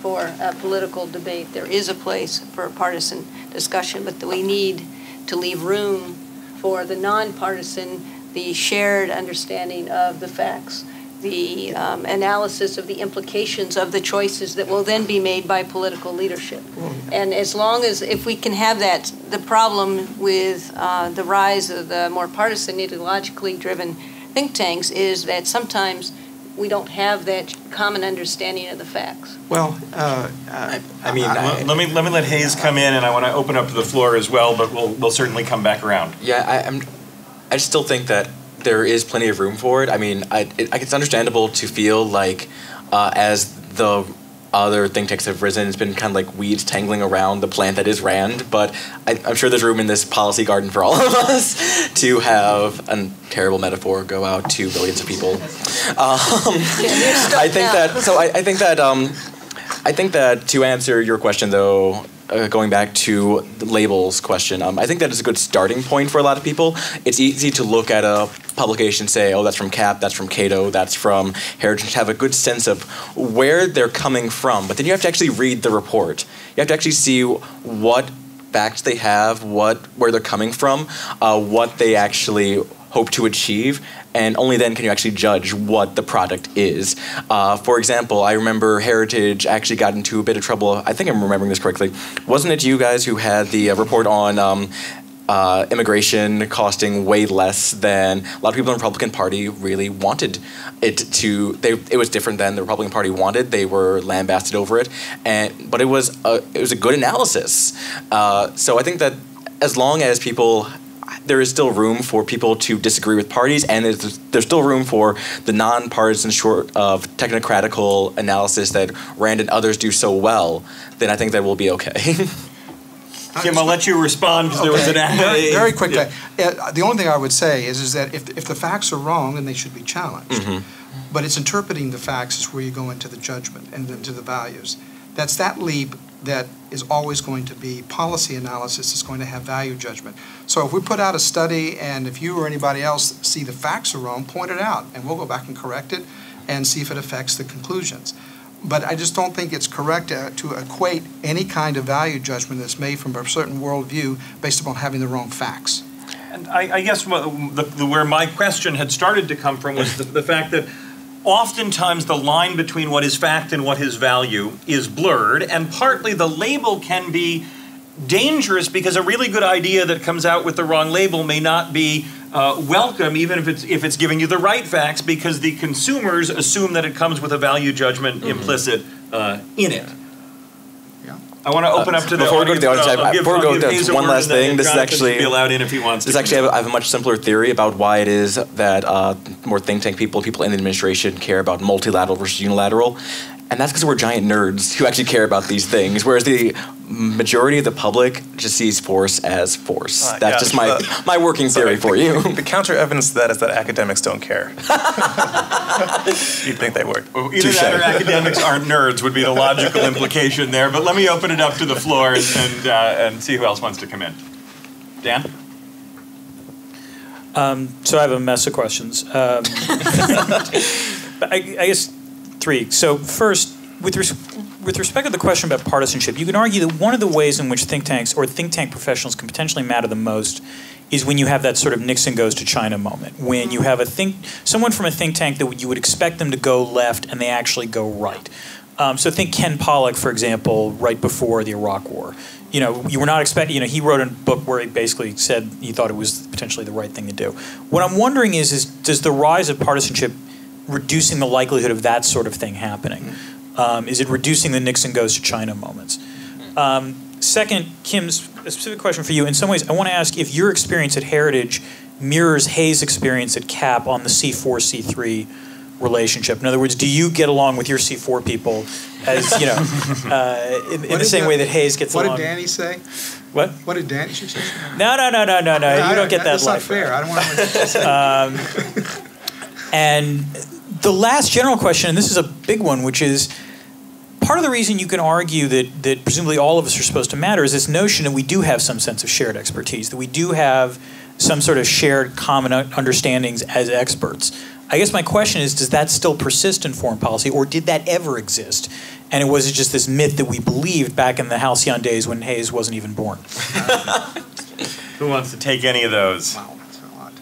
for a political debate. There is a place for a partisan discussion, but that we need to leave room for the nonpartisan, the shared understanding of the facts, the analysis of the implications of the choices that will then be made by political leadership. And as long as, if we can have that, the problem with the rise of the more partisan, ideologically driven think tanks is that sometimes we don't have that common understanding of the facts. Well, let me let Hayes come in, and I want to open up to the floor as well, but we'll certainly come back around. Yeah, I still think that there is plenty of room for it. I mean, it's understandable to feel like as the other think tanks have risen, it's been kind of like weeds tangling around the plant that is Rand, but I'm sure there's room in this policy garden for all of us to have a terrible metaphor go out to billions of people. I think that to answer your question, though, going back to the labels question, I think that is a good starting point for a lot of people. It's easy to look at a publication, say, oh, that's from CAP, that's from Cato, that's from Heritage, have a good sense of where they're coming from. But then you have to actually read the report. You have to actually see what facts they have, where they're coming from, what they actually hope to achieve, and only then can you actually judge what the product is. For example, I remember Heritage actually got into a bit of trouble. I think I'm remembering this correctly. Wasn't it you guys who had the report on immigration costing way less than a lot of people in the Republican Party really wanted it to? It was different than the Republican Party wanted. They were lambasted over it, but it was a good analysis. So I think that as long as there is still room for people to disagree with parties, and there's still room for the nonpartisan short of technocratical analysis that Rand and others do so well, then I think that we'll be okay. Kim, I'll let you respond because there was an very quickly. Yeah. The only thing I would say is that if the facts are wrong, then they should be challenged. Mm-hmm. But it's interpreting the facts is where you go into the judgment and into the values. That's that leap that is always going to be policy analysis is going to have value judgment. So if we put out a study and if you or anybody else see the facts are wrong, point it out and we'll go back and correct it and see if it affects the conclusions. But I just don't think it's correct to equate any kind of value judgment that's made from a certain worldview based upon having the wrong facts. And I guess where my question had started to come from was the fact that oftentimes the line between what is fact and what is value is blurred, and partly the label can be dangerous because a really good idea that comes out with the wrong label may not be welcome, even if it's giving you the right facts, because the consumers assume that it comes with a value judgment implicit in it. I want to open up to the before we go to the audience. Before we go to Hayes one last thing, this is actually be allowed in if he wants. This actually I have a much simpler theory about why it is that more think tank people in the administration care about multilateral versus unilateral. And that's because we're giant nerds who actually care about these things, whereas the majority of the public just sees force as force. That's just my working theory for you. The counter evidence to that is that academics don't care. You'd think they would. Well, either that or academics aren't nerds would be the logical implication there. But let me open it up to the floor and see who else wants to come in. Dan? So I have a mess of questions. But I guess 3. So first, with respect to the question about partisanship, you can argue that one of the ways in which think tanks or think tank professionals can potentially matter the most is when you have that sort of Nixon goes to China moment, when you have someone from a think tank that you would expect them to go left and they actually go right. So think Ken Pollack, for example, right before the Iraq War. You were not expecting, he wrote a book where he basically said he thought it was potentially the right thing to do. What I'm wondering is does the rise of partisanship reducing the likelihood of that sort of thing happening? Is it reducing the Nixon goes to China moments? Second, Kim's a specific question for you. In some ways, I want to ask if your experience at Heritage mirrors Hayes' experience at CAP on the C4, C3 relationship. In other words, do you get along with your C4 people as, in the same way that Hayes gets along? What did Danny say? What? What did Danny say? No. You don't get that That's not life. fair. I don't want to. And the last general question, and this is a big one, which is part of the reason you can argue that presumably all of us are supposed to matter is this notion that we do have some sense of shared expertise, that we do have some sort of shared common understandings as experts. I guess my question is, does that still persist in foreign policy, or did that ever exist? And it was just this myth that we believed back in the halcyon days when Hayes wasn't even born. Who wants to take any of those? Wow, that's a lot.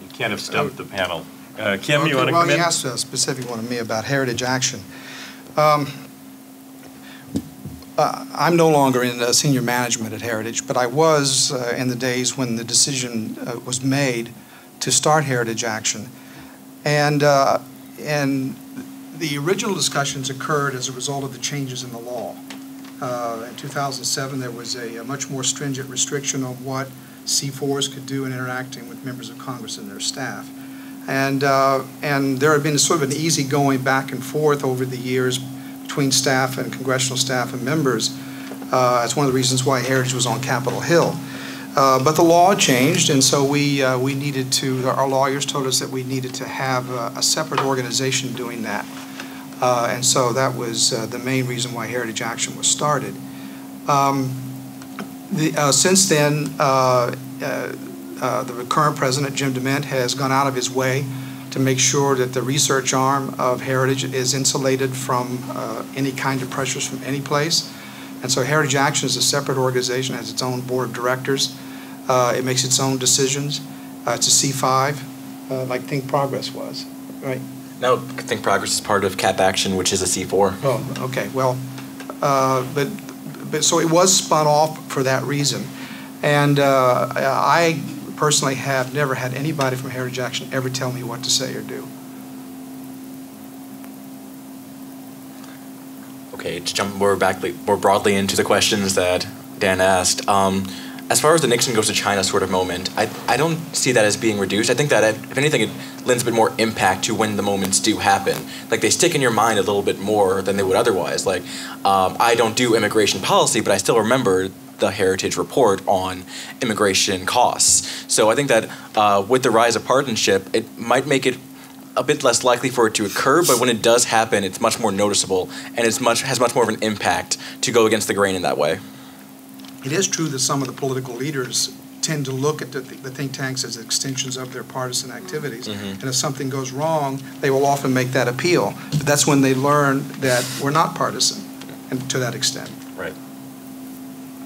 You can't have stumped the panel. Kim, Okay, you want to come in? Well, you asked a specific one of me about Heritage Action. I'm no longer in senior management at Heritage, but I was in the days when the decision was made to start Heritage Action. And the original discussions occurred as a result of the changes in the law. In 2007, there was a much more stringent restriction on what C4s could do in interacting with members of Congress and their staff. And there had been sort of an easy going back and forth over the years between staff and congressional staff and members. That's one of the reasons why Heritage was on Capitol Hill. But the law changed, and so we needed to, our lawyers told us that we needed to have a separate organization doing that. And so that was the main reason why Heritage Action was started. Since then, the current president, Jim DeMint, has gone out of his way to make sure that the research arm of Heritage is insulated from any kind of pressures from any place. And so Heritage Action is a separate organization, has its own board of directors. It makes its own decisions. It's a C5, like Think Progress was, right? No, Think Progress is part of CAP Action, which is a C4. Oh, okay. Well, but so it was spun off for that reason. And I personally have never had anybody from Heritage Action ever tell me what to say or do. Okay, to jump more broadly into the questions that Dan asked. As far as the Nixon goes to China sort of moment, I don't see that as being reduced. I think that, if anything, it lends a bit more impact to when the moments do happen. Like, they stick in your mind a little bit more than they would otherwise. Like, I don't do immigration policy, but I still remember the Heritage report on immigration costs. So I think that with the rise of partisanship, it might make it a bit less likely for it to occur, but when it does happen, it's much more noticeable, and has much more of an impact to go against the grain in that way. It is true that some of the political leaders tend to look at the think tanks as extensions of their partisan activities. Mm-hmm. And if something goes wrong, they will often make that appeal. But that's when they learn that we're not partisan, and to that extent. Right.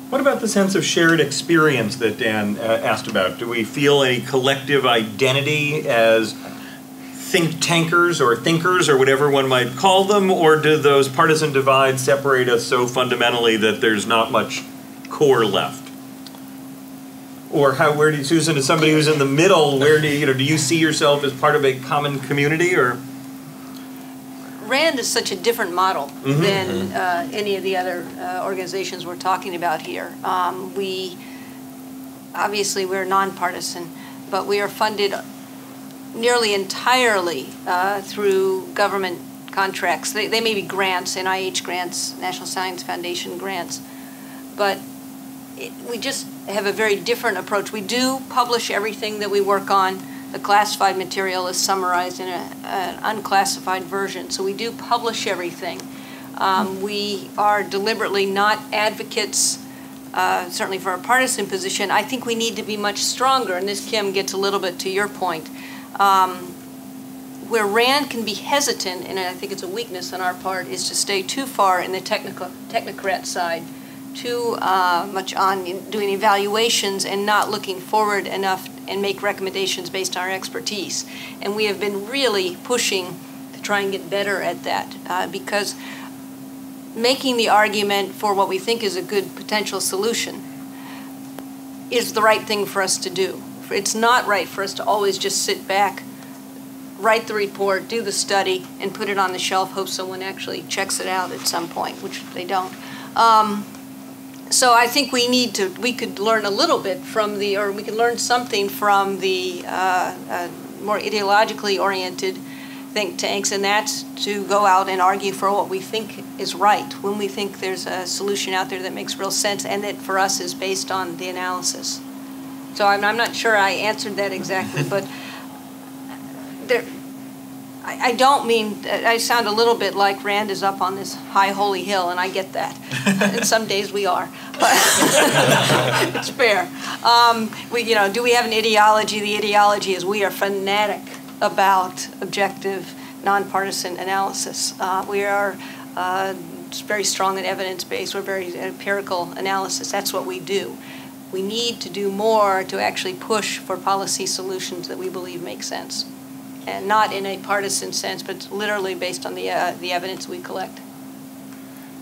What about the sense of shared experience that Dan asked about? Do we feel a collective identity as think tankers or thinkers or whatever one might call them, or do those partisan divides separate us so fundamentally that there's not much core left? Or where do you, Susan, as somebody who's in the middle, where do you see yourself as part of a common community, or? RAND is such a different model than any of the other organizations we're talking about here. We're nonpartisan, but we are funded nearly entirely through government contracts. They may be grants, NIH grants, National Science Foundation grants, but we just have a very different approach. We do publish everything that we work on. The classified material is summarized in an unclassified version, so we do publish everything. We are deliberately not advocates, certainly for a partisan position. I think we need to be much stronger, and this, Kim, gets a little bit to your point. Where Rand can be hesitant, and I think it's a weakness on our part, is to stay too far in the technocrat side, too much on doing evaluations and not looking forward enough and make recommendations based on our expertise. And we have been really pushing to try and get better at that because making the argument for what we think is a good potential solution is the right thing for us to do. It's not right for us to always just sit back, write the report, do the study, and put it on the shelf, hope someone actually checks it out at some point, which they don't. So I think we could learn a little bit from or we could learn something from the more ideologically oriented think tanks, and that's to go out and argue for what we think is right, when we think there's a solution out there that makes real sense and that for us is based on the analysis. So I'm not sure I answered that exactly, but I don't mean, I sound a little bit like Rand is up on this high holy hill, and I get that. And some days we are. But it's fair. Do we have an ideology? The ideology is we are fanatic about objective, nonpartisan analysis. We are very strong in evidence-based. We're very empirical analysis. That's what we do. We need to do more to actually push for policy solutions that we believe make sense. And not in a partisan sense, but literally based on the evidence we collect.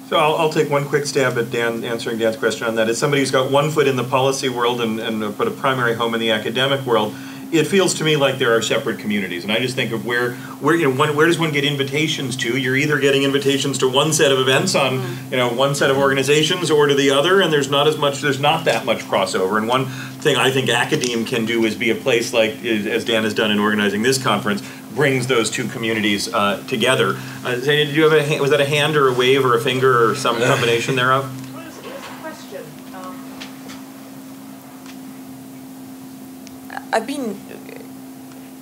So I'll take one quick stab at answering Dan's question on that. As somebody who's got one foot in the policy world and put a primary home in the academic world, it feels to me like there are separate communities, and I just think of where does one get invitations to? You're either getting invitations to one set of events on one set of organizations or to the other, and there's not that much crossover. And one thing I think academe can do is be a place like, as Dan has done in organizing this conference, brings those two communities together. Did you have was that a hand or a wave or a finger or some combination thereof? I've been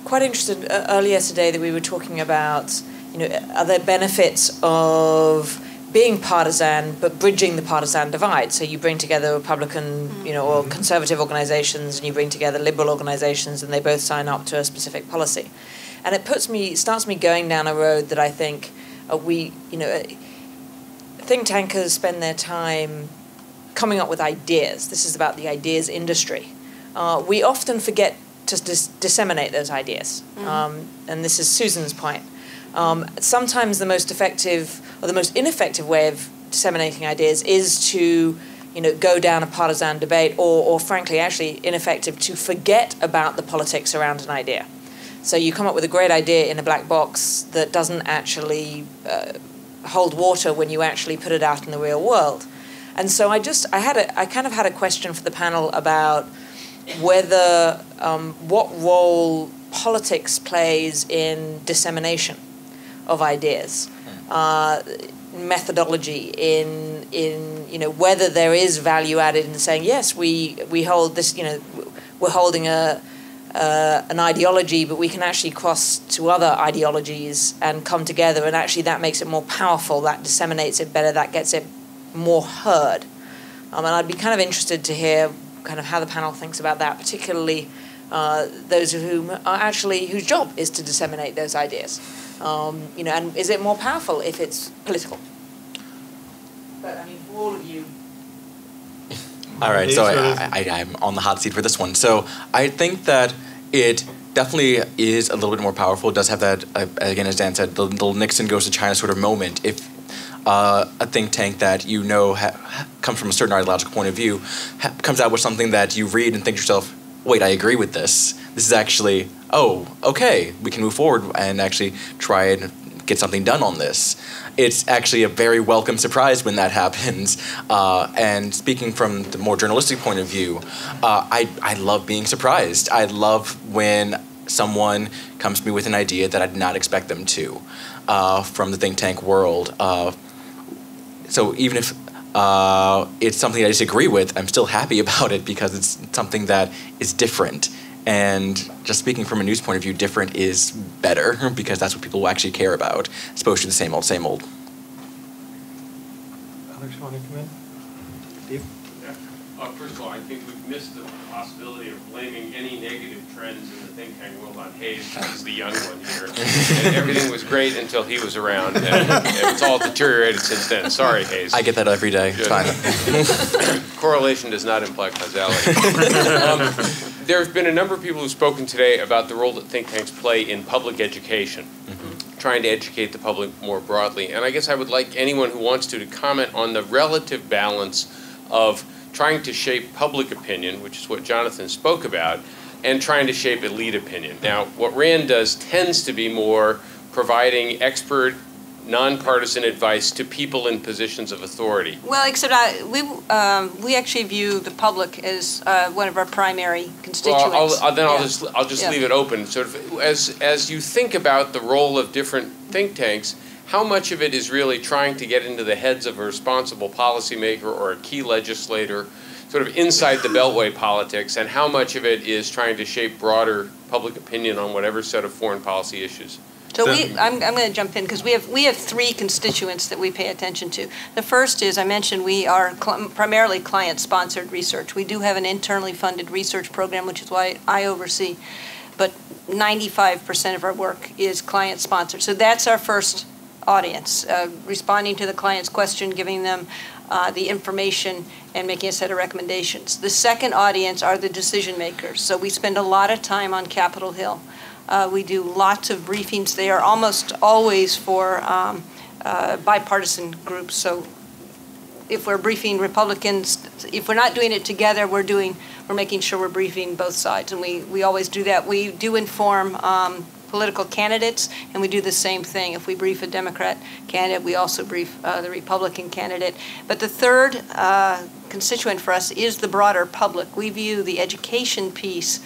quite interested earlier today that we were talking about, are there benefits of being partisan but bridging the partisan divide? So you bring together Republican, or conservative organizations, and you bring together liberal organizations, and they both sign up to a specific policy. And it starts me going down a road that I think think tankers spend their time coming up with ideas. This is about the ideas industry. We often forget to disseminate those ideas. And this is Susan's point. Sometimes the most effective or the most ineffective way of disseminating ideas is to go down a partisan debate or frankly actually ineffective to forget about the politics around an idea. So you come up with a great idea in a black box that doesn't actually hold water when you actually put it out in the real world. And so I kind of had a question for the panel about whether what role politics plays in dissemination of ideas, methodology in whether there is value added in saying yes, we hold this, we're holding an ideology, but we can actually cross to other ideologies and come together, and actually that makes it more powerful, that disseminates it better, that gets it more heard. And I'd be kind of interested to hear kind of how the panel thinks about that, particularly those of whom are actually whose job is to disseminate those ideas. And is it more powerful if it's political? But I mean, for all of you. All right, so I'm on the hot seat for this one. So I think that it definitely is a little bit more powerful. It does have that, again, as Dan said, the little Nixon goes to China sort of moment. If a think tank that comes from a certain ideological point of view comes out with something that you read and think to yourself, wait, I agree with this. This is actually, okay, we can move forward and actually try and get something done on this. It's actually a very welcome surprise when that happens. And speaking from the more journalistic point of view, I love being surprised. I love when someone comes to me with an idea that I did not expect them to from the think tank world. So even if it's something I disagree with, I'm still happy about it because it's something that is different. And just speaking from a news point of view, different is better because that's what people actually care about, as opposed to the same old, same old. Others want to come in? Steve? First of all, I think we've missed the possibility of blaming any negative trends in the think tank world on Hayes. He's the young one here. And everything was great until he was around, and it's all deteriorated since then. Sorry, Hayes. I get that every day. It's fine. Correlation does not imply causality. There have been a number of people who've spoken today about the role that think tanks play in public education, trying to educate the public more broadly. And I guess I would like anyone who wants to comment on the relative balance of trying to shape public opinion, which is what Jonathan spoke about, and trying to shape elite opinion. Now, what RAND does tends to be more providing expert, nonpartisan advice to people in positions of authority. Well, except we actually view the public as one of our primary constituents. Well, I'll just leave it open. Sort of as you think about the role of different think tanks, how much of it is really trying to get into the heads of a responsible policymaker or a key legislator, sort of inside the beltway politics, and how much of it is trying to shape broader public opinion on whatever set of foreign policy issues? So I'm going to jump in because we have three constituents that we pay attention to. The first is, I mentioned, we are primarily client-sponsored research. We do have an internally funded research program, which is why I oversee, but 95% of our work is client-sponsored. So that's our first audience, responding to the client's question, giving them the information, and making a set of recommendations. The second audience are the decision makers. So we spend a lot of time on Capitol Hill. We do lots of briefings there, almost always for bipartisan groups. So if we're briefing Republicans, if we're not doing it together, we're making sure we're briefing both sides, and we always do that. We do inform political candidates, and we do the same thing. If we brief a Democrat candidate, we also brief the Republican candidate. But the third constituent for us is the broader public. We view the education piece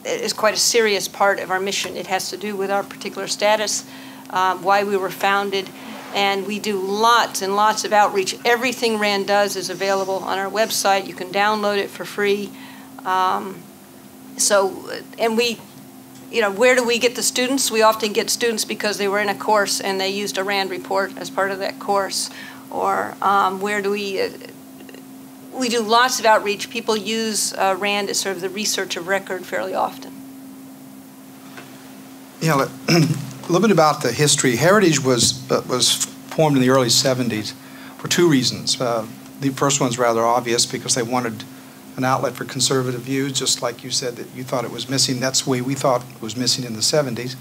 is quite a serious part of our mission. It has to do with our particular status, why we were founded, and we do lots and lots of outreach. Everything RAND does is available on our website. You can download it for free. Where do we get the students? We often get students because they were in a course and they used a RAND report as part of that course. Or where do we do lots of outreach. People use RAND as sort of the research of record fairly often. Yeah, a little bit about the history. Heritage was formed in the early 70s for two reasons. The first one's rather obvious because they wanted an outlet for conservative views, just like you said that you thought it was missing. That's the way we thought it was missing in the 70s.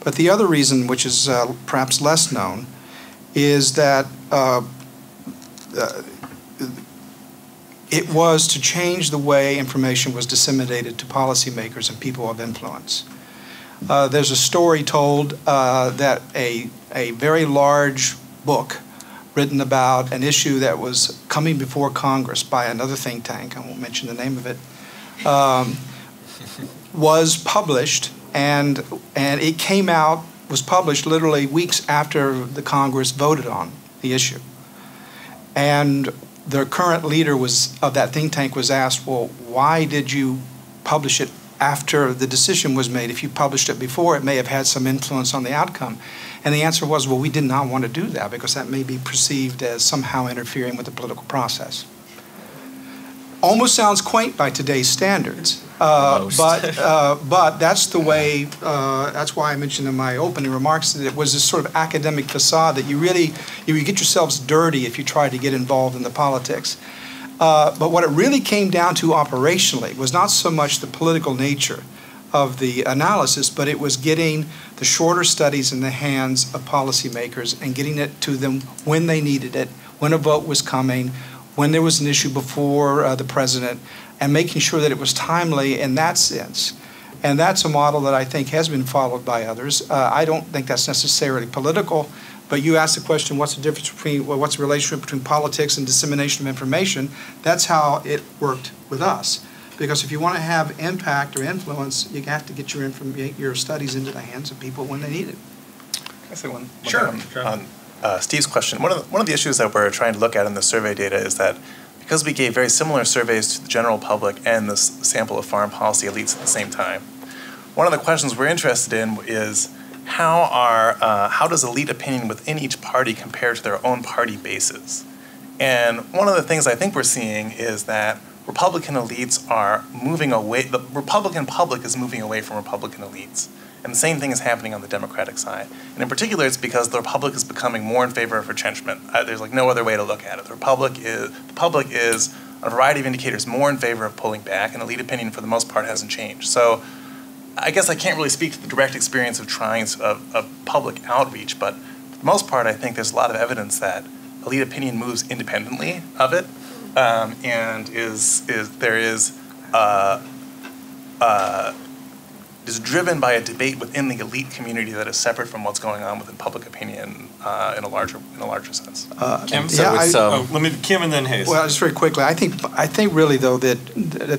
But the other reason, which is perhaps less known, is that it was to change the way information was disseminated to policymakers and people of influence. There's a story told that a very large book written about an issue that was coming before Congress by another think tank, I won't mention the name of it, was published, and it came out, was published literally weeks after the Congress voted on the issue. And the current leader of that think tank was asked, well, why did you publish it after the decision was made? If you published it before, it may have had some influence on the outcome. And the answer was, well, we did not want to do that because that may be perceived as somehow interfering with the political process. Almost sounds quaint by today's standards, but that's the way, that's why I mentioned in my opening remarks that it was this sort of academic facade that you get yourselves dirty if you try to get involved in the politics. But what it really came down to operationally was not so much the political nature of the analysis, but it was getting the shorter studies in the hands of policymakers and getting it to them when they needed it, when a vote was coming, when there was an issue before the president, and making sure that it was timely in that sense. And that's a model that I think has been followed by others. I don't think that's necessarily political, but you asked the question, what's the difference between, well, what's the relationship between politics and dissemination of information? That's how it worked with us. Because if you want to have impact or influence, you have to get your studies into the hands of people when they need it. Can I say one Sure. thing on Steve's question? One of the issues that we're trying to look at in the survey data is that because we gave very similar surveys to the general public and this sample of foreign policy elites at the same time, one of the questions we're interested in is how does elite opinion within each party compare to their own party bases? And one of the things I think we're seeing is that Republican elites are moving away, the Republican public is moving away from Republican elites. And the same thing is happening on the Democratic side. And in particular, it's because the Republic is becoming more in favor of retrenchment. There's like no other way to look at it. The public is, on a variety of indicators, more in favor of pulling back, and elite opinion, for the most part, hasn't changed. So I guess I can't really speak to the direct experience of trying of public outreach, but for the most part, I think there's a lot of evidence that elite opinion moves independently of it, and is driven by a debate within the elite community that is separate from what's going on within public opinion in a larger sense. Kim, So let me Kim and then Hayes. Well, just very quickly, I think really though that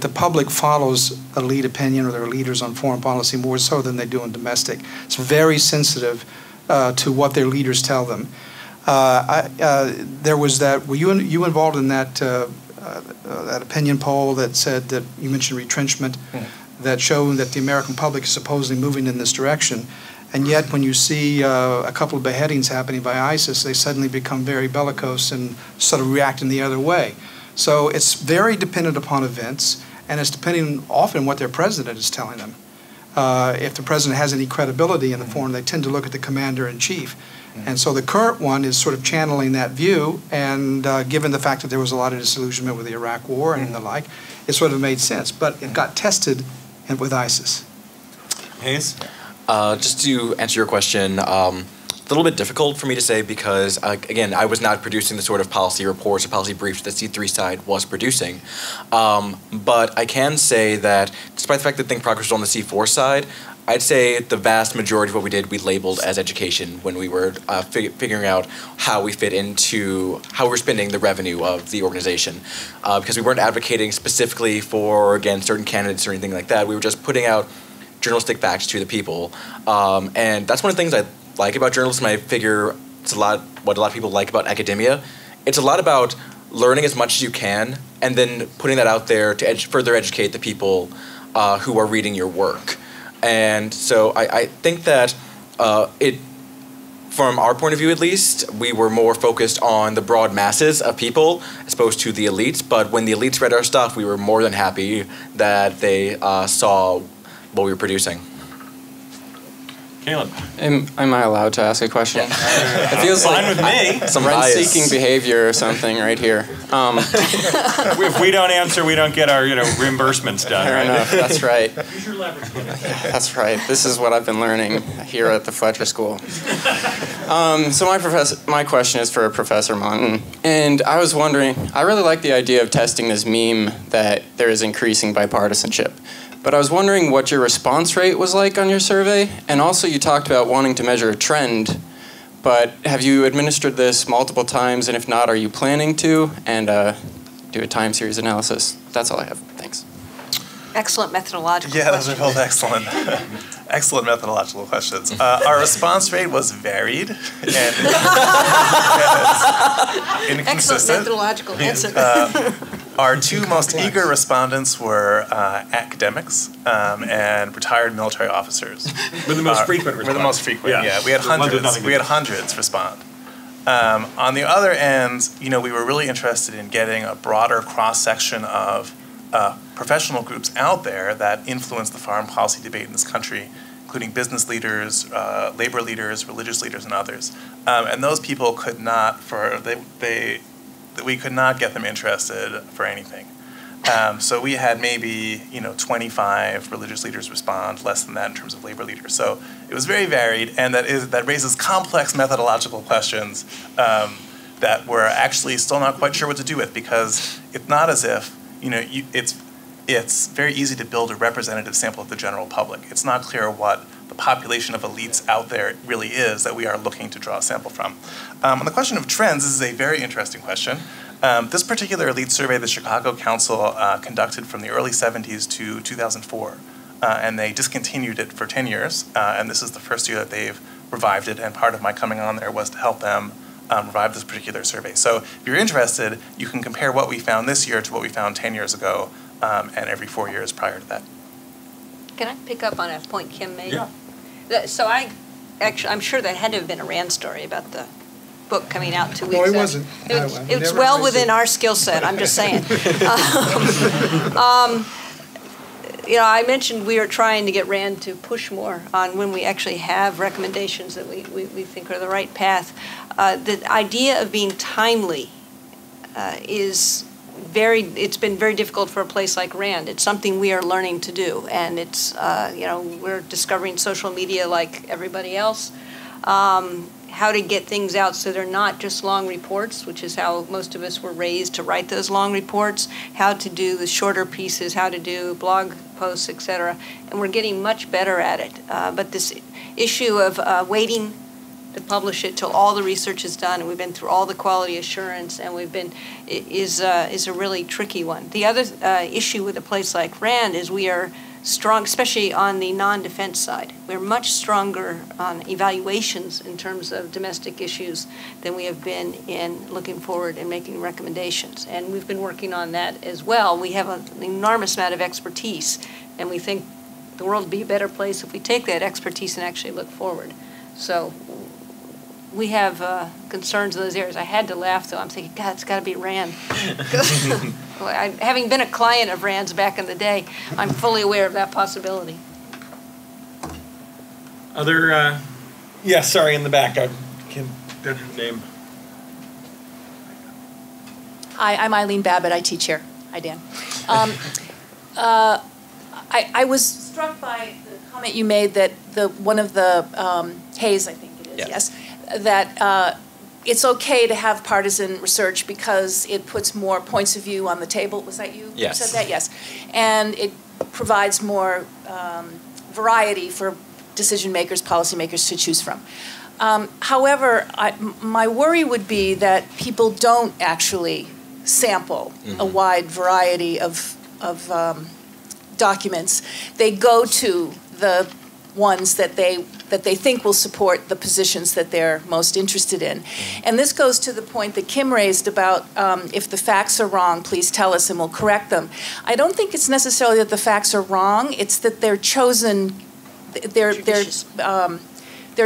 the public follows elite opinion or their leaders on foreign policy more so than they do in domestic. It's very sensitive to what their leaders tell them. There was that. Were you involved in that opinion poll that said that you mentioned retrenchment? That show that the American public is supposedly moving in this direction, and yet when you see a couple of beheadings happening by ISIS, they suddenly become very bellicose and sort of reacting the other way. So it's very dependent upon events, and it's depending often what their president is telling them. If the president has any credibility in the forum, they tend to look at the commander-in-chief. And so the current one is sort of channeling that view, and given the fact that there was a lot of disillusionment with the Iraq War and the like, it sort of made sense. But it got tested with ISIS. Hayes? Just to answer your question, a little bit difficult for me to say because, again, I was not producing the sort of policy reports or policy briefs that C3 side was producing. But I can say that despite the fact that Think Progress was on the C4 side, I'd say the vast majority of what we did, we labeled as education when we were figuring out how we fit into, how we're spending the revenue of the organization. Because we weren't advocating specifically for or against certain candidates or anything like that. We were just putting out journalistic facts to the people. And that's one of the things I like about journalism. I figure it's what a lot of people like about academia. It's a lot about learning as much as you can and then putting that out there to further educate the people who are reading your work. And so I think that from our point of view at least, we were more focused on the broad masses of people as opposed to the elites. But when the elites read our stuff, we were more than happy that they saw what we were producing. Caleb. Am I allowed to ask a question? It feels Fine like with me. Some rent-seeking behavior or something right here. If we don't answer, we don't get our reimbursements done. Fair right? enough. That's right. Use your leverage. That's right. This is what I've been learning here at the Fletcher School. So my question is for Professor Monten, and I was wondering, I really like the idea of testing this meme that there is increasing bipartisanship. But I was wondering what your response rate was like on your survey, and also you talked about wanting to measure a trend, but have you administered this multiple times, and if not, are you planning to, and do a time series analysis? That's all I have. Thanks. Excellent methodological Yeah, those question. are both excellent. Excellent methodological questions. Our response rate was varied and inconsistent. Excellent methodological answer. Our two most eager respondents were academics and retired military officers. We're the most frequent respondents. We're the most frequent, yeah. We had hundreds. We had hundreds respond. On the other end, we were really interested in getting a broader cross-section of professional groups out there that influence the foreign policy debate in this country, including business leaders, labor leaders, religious leaders, and others. And those people could not, we could not get them interested for anything. So we had maybe 25 religious leaders respond, less than that in terms of labor leaders. So it was very varied, and that raises complex methodological questions that we're actually still not quite sure what to do with, because it's not as if it's very easy to build a representative sample of the general public. It's not clear what the population of elites out there really is that we are looking to draw a sample from. On the question of trends, this is a very interesting question. This particular elite survey, the Chicago Council conducted from the early 70s to 2004, and they discontinued it for 10 years, and this is the first year that they've revived it, and part of my coming on there was to help them revive this particular survey. So if you're interested, you can compare what we found this year to what we found 10 years ago, and every 4 years prior to that. Can I pick up on a point Kim made? Yeah. So I'm sure that had to have been a Rand story about the book coming out 2 weeks No, ago. it wasn't. It's well within our skill set, I'm just saying. I mentioned we are trying to get Rand to push more on when we actually have recommendations that we think are the right path. The idea of being timely it's been very difficult for a place like Rand. It's something we are learning to do, and it's, we're discovering social media like everybody else. How to get things out so they're not just long reports, which is how most of us were raised to write those long reports, how to do the shorter pieces, how to do blog posts, etc. And we're getting much better at it. But this issue of waiting to publish it till all the research is done, and we've been through all the quality assurance, and is a really tricky one. The other issue with a place like Rand is we are strong, especially on the non-defense side. We're much stronger on evaluations in terms of domestic issues than we have been in looking forward and making recommendations. And we've been working on that as well. We have an enormous amount of expertise, and we think the world would be a better place if we take that expertise and actually look forward. So we have concerns in those areas. I had to laugh, though. I'm thinking, God, it's got to be Rand. Having been a client of Rand's back in the day, I'm fully aware of that possibility. Other, sorry, in the back. I can't get her name. Hi, I'm Eileen Babbitt. I teach here. Hi, Dan. I was struck by the comment you made that one of the Hayes, I think it is, yes that it's okay to have partisan research because it puts more points of view on the table. Was that you Yes. who said that? Yes. And it provides more variety for decision makers, policymakers to choose from. However, my worry would be that people don't actually sample a wide variety of documents. They go to the ones that they think will support the positions that they're most interested in. And this goes to the point that Kim raised about if the facts are wrong, please tell us and we'll correct them. I don't think it's necessarily that the facts are wrong, it's that they're chosen, they're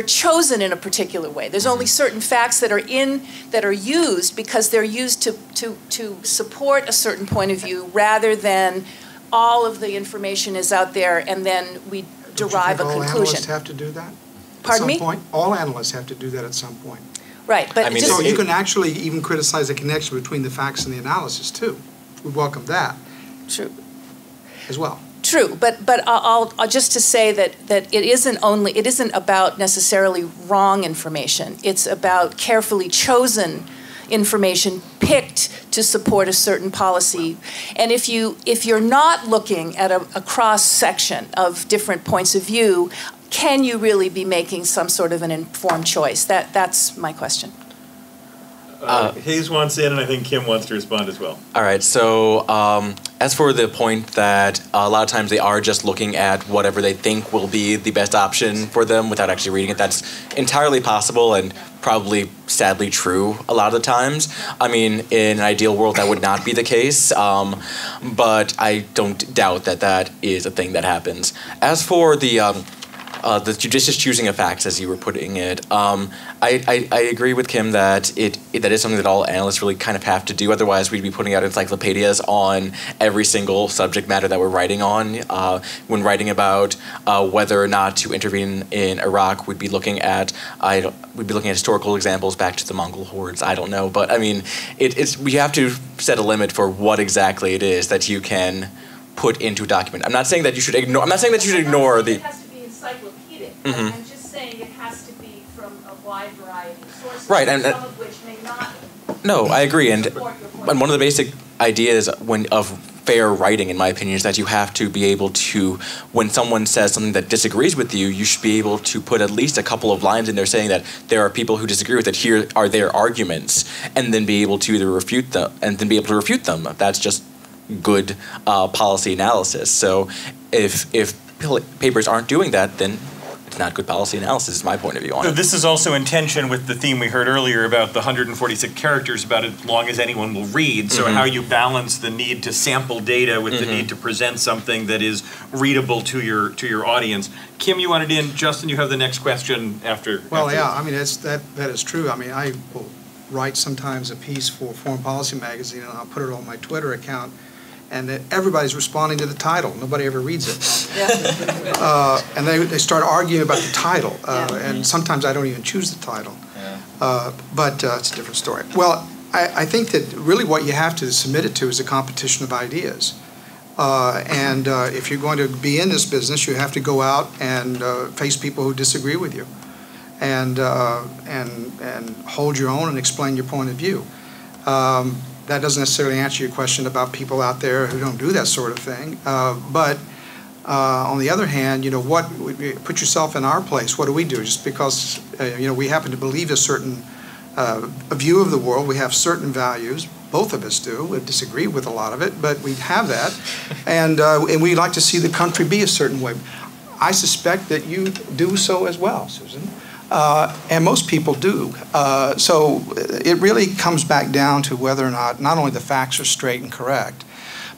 chosen in a particular way. There's only certain facts that are used because they're used to support a certain point of view rather than all of the information is out there and then we derive a conclusion. All analysts have to do that? Pardon me? At some point? All analysts have to do that at some point. Right, but So you can actually even criticize the connection between the facts and the analysis too. We welcome that. True. As well. True, but I'll just to say that it isn't about necessarily wrong information. It's about carefully chosen information picked to support a certain policy. And if you're not looking at a cross section of different points of view, can you really be making some sort of an informed choice? That's my question. Hayes wants in, and I think Kim wants to respond as well. All right, so as for the point that a lot of times they are just looking at whatever they think will be the best option for them without actually reading it, that's entirely possible and probably sadly true a lot of the times. I mean, in an ideal world that would not be the case, but I don't doubt that is a thing that happens. As for the judicious choosing of facts, as you were putting it, I agree with Kim that that is something that all analysts really kind of have to do. Otherwise, we'd be putting out encyclopedias on every single subject matter that we're writing on. When writing about whether or not to intervene in Iraq, we'd be looking at historical examples back to the Mongol hordes. I don't know, but I mean, we have to set a limit for what exactly it is that you can put into a document. I'm not saying that you should ignore. I'm not saying that you should ignore the. Encyclopedic. I'm just saying it has to be from a wide variety of sources, right, and some of which may not. No, I agree, and one of the basic ideas of fair writing, in my opinion, is that you have to be able to, when someone says something that disagrees with you, you should be able to put at least a couple of lines in there saying that there are people who disagree with it, here are their arguments, and then be able to either refute them, and then be able to refute them. That's just good policy analysis. So if papers aren't doing that, then it's not good policy analysis, is my point of view on it. This is also in tension with the theme we heard earlier about the 146 characters, about as long as anyone will read. So how you balance the need to sample data with the need to present something that is readable to your audience. Kim, you wanted in. Justin, you have the next question after. Well, yeah, I mean, that is true. I mean, I will write sometimes a piece for Foreign Policy magazine, and I'll put it on my Twitter account, and everybody's responding to the title. Nobody ever reads it. Yeah. And they start arguing about the title, and sometimes I don't even choose the title. But it's a different story. Well, I think that really what you have to submit it to is a competition of ideas. And if you're going to be in this business, you have to go out and face people who disagree with you, and hold your own and explain your point of view. That doesn't necessarily answer your question about people out there who don't do that sort of thing. But on the other hand, put yourself in our place. What do we do? Just because we happen to believe a certain view of the world, we have certain values. Both of us do. We disagree with a lot of it, but we have that, and we like to see the country be a certain way. I suspect that you do so as well, Susan. And most people do. So it really comes back down to whether or not only the facts are straight and correct,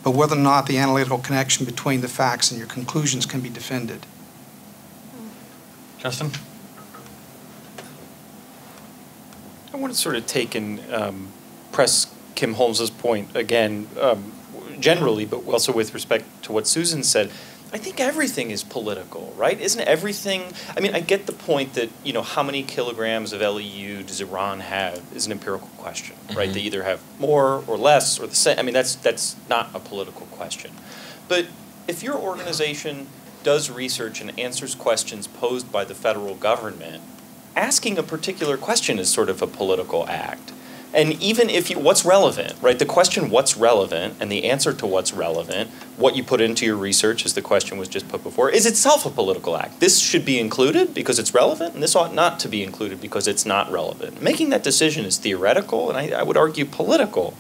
but whether or not the analytical connection between the facts and your conclusions can be defended. Justin? I want to sort of take and press Kim Holmes's point again, generally, but also with respect to what Susan said. I think everything is political, right? Isn't everything? I mean, I get the point that how many kilograms of LEU does Iran have is an empirical question, right? They either have more or less or the same. I mean, that's not a political question. But if your organization does research and answers questions posed by the federal government, asking a particular question is sort of a political act. And even if what's relevant, right? The question, what's relevant, and the answer to what's relevant, what you put into your research, as the question was just put before, is itself a political act. This should be included because it's relevant, and this ought not to be included because it's not relevant. Making that decision is theoretical, and I would argue political.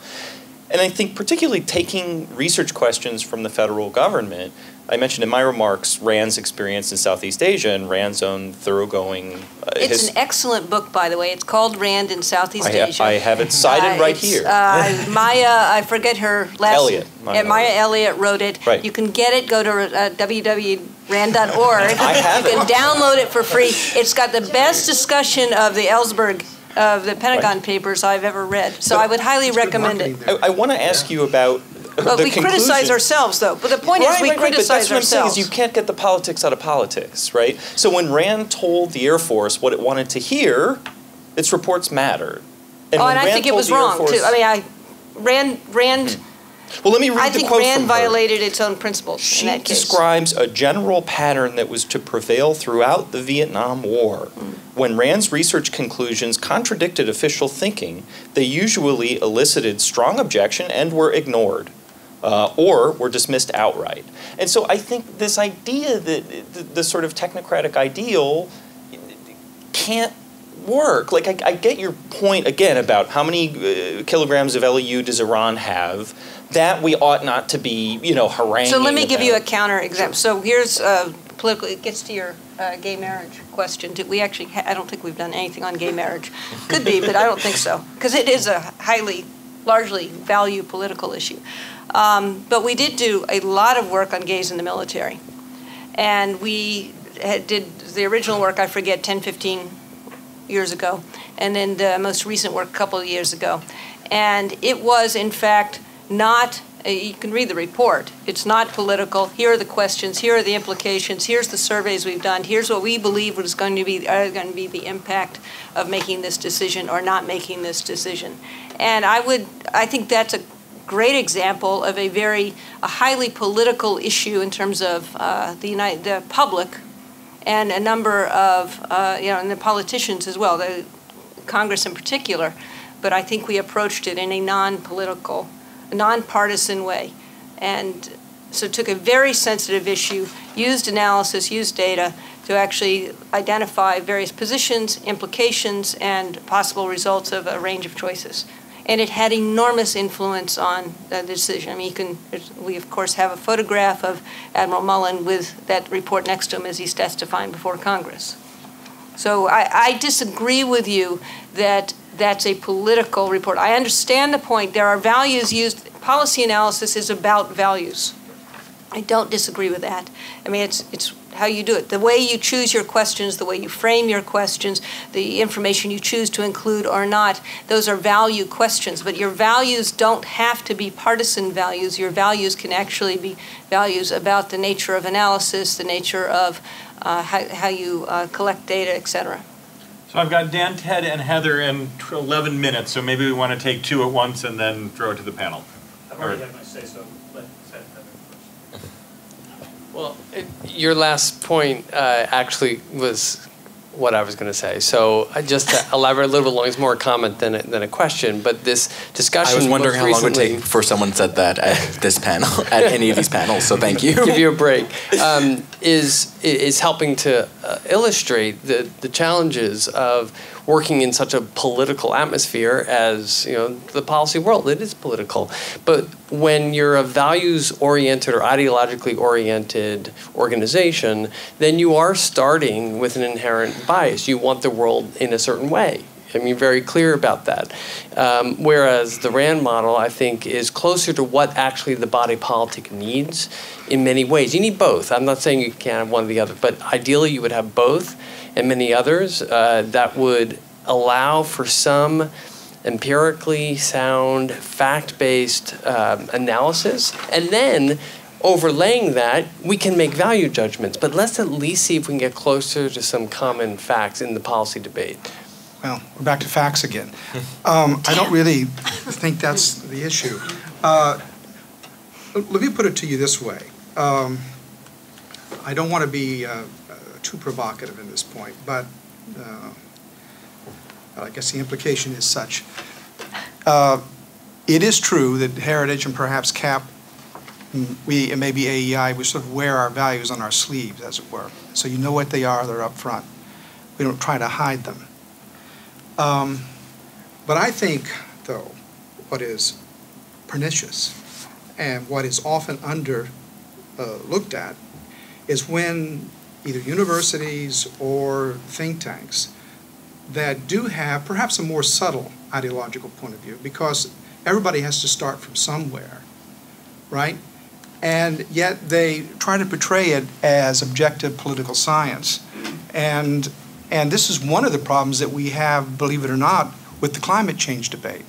And I think particularly taking research questions from the federal government, I mentioned in my remarks Rand's experience in Southeast Asia and Rand's own thoroughgoing. It's an excellent book, by the way. It's called Rand in Southeast Asia. I have it cited right here. Maya, I forget her last Elliott. Maya Elliott wrote it. Right. You can get it. Go to www.rand.org. I have You can download it for free. It's got the best discussion of the Ellsberg of the Pentagon Papers I've ever read. So I would highly recommend it. I want to ask you about But we criticize ourselves, though. But the point is, we criticize but that's what I'm saying ourselves. is you can't get the politics out of politics, right? So when Rand told the Air Force what it wanted to hear, its reports mattered. And I think it was wrong too. I mean, Rand. Well, let me read I the think quote Rand from her. violated its own principles She in that case. describes a general pattern that was to prevail throughout the Vietnam War. When Rand's research conclusions contradicted official thinking, they usually elicited strong objection and were ignored. Or were dismissed outright. And so I think this idea that the sort of technocratic ideal can't work. Like, I get your point, again, about how many kilograms of LEU does Iran have, that we ought not to be, haranguing. So let me give you a about. counter example. So here's political, it gets to your gay marriage question. We actually, I don't think we've done anything on gay marriage. Could be, but I don't think so. Because it is a largely value political issue. But we did do a lot of work on gays in the military. And we did the original work, I forget, 10, 15 years ago. And then the most recent work a couple of years ago. And it was, in fact, not, you can read the report, it's not political. Here are the questions, here are the implications, here's the surveys we've done, here's what we believe are going to be the impact of making this decision or not making this decision. And I think that's a great example of a highly political issue in terms of the public and a number of, and the politicians as well, the Congress in particular. But I think we approached it in a non-political, non-partisan way. And so took a very sensitive issue, used analysis, used data to actually identify various positions, implications, and possible results of a range of choices. And it had enormous influence on the decision. I mean, we of course have a photograph of Admiral Mullen with that report next to him as he's testifying before Congress. So I disagree with you that that's a political report. I understand the point. There are values used. Policy analysis is about values. I don't disagree with that. I mean, it's how you do it. The way you choose your questions, the way you frame your questions, the information you choose to include or not, those are value questions. But your values don't have to be partisan values. Your values can actually be values about the nature of analysis, the nature of how you collect data, et cetera. So I've got Dan, Ted, and Heather in 11 minutes, so maybe we want to take two at once and then throw it to the panel. I've already had my say, so let Ted have it first. Well, your last point actually was what I was going to say. So just to elaborate a little bit longer, it's more a comment than a question. But this discussion. I was wondering how long it would take for someone said that at this panel, at any of these panels. So thank you. Give you a break. Is helping to illustrate the challenges of working in such a political atmosphere as the policy world. It is political, but when you're a values-oriented or ideologically oriented organization, then you are starting with an inherent bias. You want the world in a certain way. I mean, very clear about that. Whereas the RAND model, I think, is closer to what actually the body politic needs in many ways. You need both. I'm not saying you can't have one or the other, but ideally you would have both, and many others that would allow for some empirically sound, fact-based analysis, and then overlaying that, we can make value judgments. But let's at least see if we can get closer to some common facts in the policy debate. Well, we're back to facts again. I don't really think that's the issue. Let me put it to you this way. I don't want to be too provocative in this point, but I guess the implication is such. It is true that Heritage and perhaps CAP, and maybe AEI, we sort of wear our values on our sleeves, as it were. So you know what they are, they're up front. We don't try to hide them. But I think, though, what is pernicious and what is often looked at is when either universities or think tanks that do have perhaps a more subtle ideological point of view, because everybody has to start from somewhere, right? And yet they try to portray it as objective political science. And this is one of the problems that we have, believe it or not, with the climate change debate.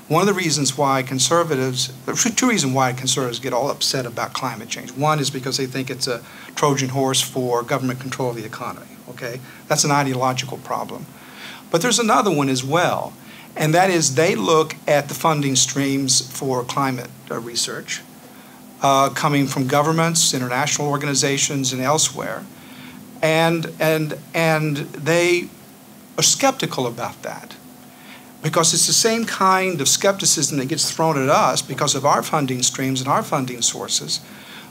One of the reasons why conservatives, there are two reasons why conservatives get all upset about climate change. One is because they think it's a Trojan horse for government control of the economy, okay? That's an ideological problem. But there's another one as well, and that is they look at the funding streams for climate research coming from governments, international organizations, and elsewhere. And they are skeptical about that because it's the same kind of skepticism that gets thrown at us because of our funding streams and our funding sources.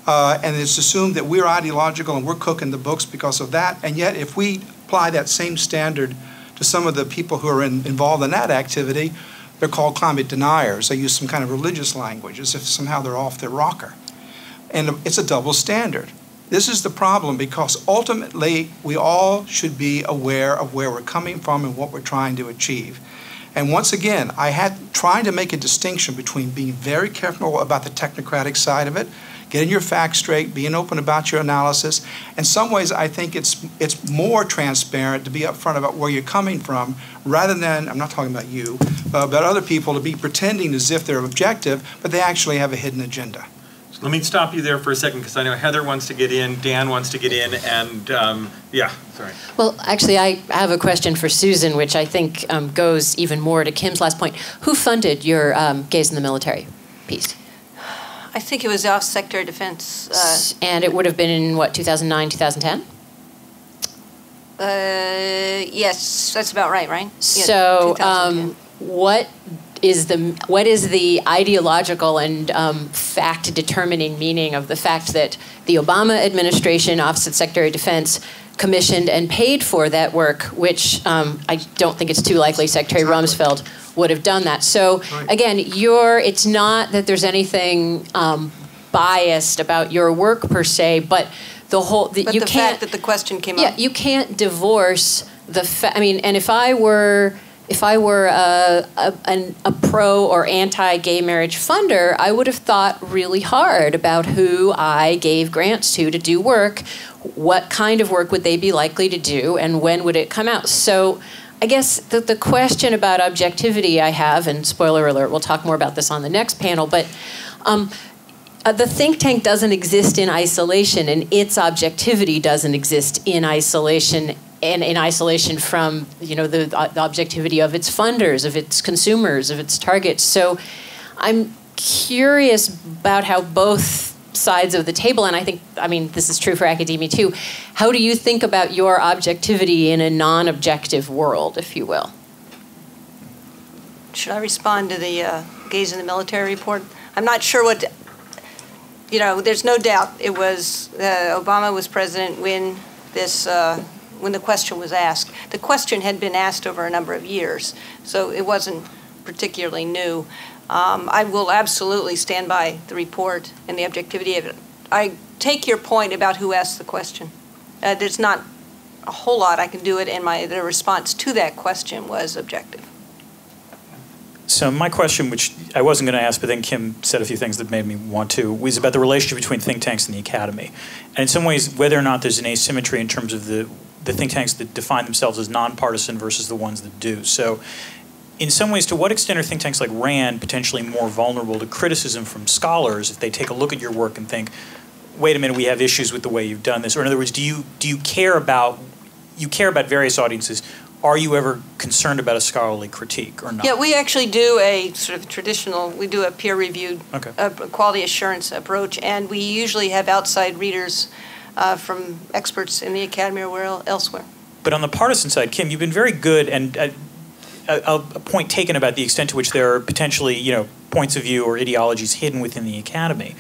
And it's assumed that we're ideological and we're cooking the books because of that. And yet if we apply that same standard to some of the people who are involved in that activity, they're called climate deniers. They use some kind of religious language as if somehow they're off their rocker. And it's a double standard. This is the problem because ultimately we all should be aware of where we're coming from and what we're trying to achieve. And once again, trying to make a distinction between being very careful about the technocratic side of it, getting your facts straight, being open about your analysis. In some ways, I think it's more transparent to be upfront about where you're coming from rather than, I'm not talking about you, but other people to be pretending as if they're objective, but they actually have a hidden agenda. Let me stop you there for a second because I know Heather wants to get in, Dan wants to get in, and yeah, sorry. Well, actually, I have a question for Susan, which I think goes even more to Kim's last point. Who funded your Gays in the Military piece? I think it was Office Secretary of Defense. And it would have been in, what, 2009, 2010? Yes, that's about right, right? So yeah, what what is the ideological and fact determining meaning of the fact that the Obama administration, Office of Secretary of Defense, commissioned and paid for that work, which I don't think it's too likely Secretary Rumsfeld would have done that. So again, it's not that there's anything biased about your work per se, but the whole but you the can't, fact that the question came yeah, up. you can't divorce the I mean, and if I were a pro or anti-gay marriage funder, I would have thought really hard about who I gave grants to do work, what kind of work would they be likely to do, and when would it come out. So I guess the question about objectivity I have, and spoiler alert, we'll talk more about this on the next panel, but the think tank doesn't exist in isolation, and its objectivity doesn't exist in isolation, and in isolation from the objectivity of its funders, of its consumers, of its targets. So I'm curious about how both sides of the table, and I mean this is true for academia too, how do you think about your objectivity in a non-objective world, if you will? Should I respond to the gays in the military report? I'm not sure what, there's no doubt it was, Obama was president when when the question was asked. The question had been asked over a number of years, so it wasn't particularly new. I will absolutely stand by the report and the objectivity of it. I take your point about who asked the question. There's not a whole lot I can do it, and the response to that question was objective. So my question, which I wasn't going to ask, but then Kim said a few things that made me want to, was about the relationship between think tanks and the academy. And in some ways, whether or not there's an asymmetry in terms of the think tanks that define themselves as nonpartisan versus the ones that do. So in some ways, to what extent are think tanks like RAND potentially more vulnerable to criticism from scholars if they take a look at your work and think, wait a minute, we have issues with the way you've done this? Or in other words, do you care about various audiences? Are you ever concerned about a scholarly critique or not? Yeah, we actually do a sort of traditional, we do a peer-reviewed quality assurance approach, and we usually have outside readers from experts in the academy or elsewhere. But on the partisan side, Kim, you've been very good, and a point taken about the extent to which there are potentially, points of view or ideologies hidden within the academy.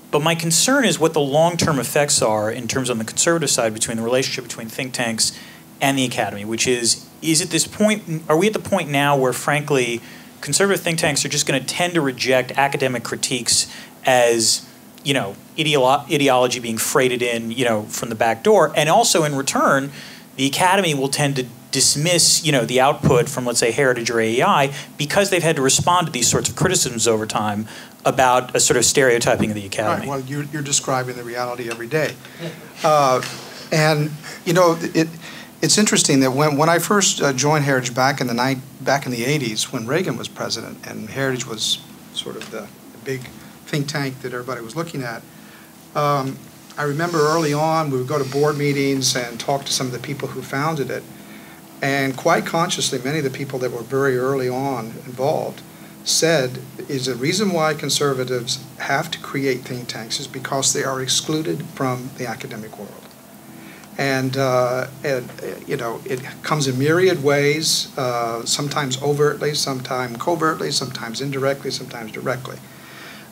But my concern is what the long-term effects are in terms on the conservative side between the relationship between think tanks and the academy, which is at this point, are we at the point now where, frankly, conservative think tanks are just going to tend to reject academic critiques as, ideology being freighted in, from the back door, and also in return, the academy will tend to dismiss, the output from, let's say, Heritage or AEI because they've had to respond to these sorts of criticisms over time about a sort of stereotyping of the academy. Right. Well, you're describing the reality every day. And, it's interesting that when I first joined Heritage back in the 80s, when Reagan was president, and Heritage was sort of the big think tank that everybody was looking at, I remember early on we would go to board meetings and talk to some of the people who founded it, and quite consciously many of the people that were very early on involved said is the reason why conservatives have to create think tanks is because they are excluded from the academic world. And it comes in myriad ways, sometimes overtly, sometimes covertly, sometimes indirectly, sometimes directly.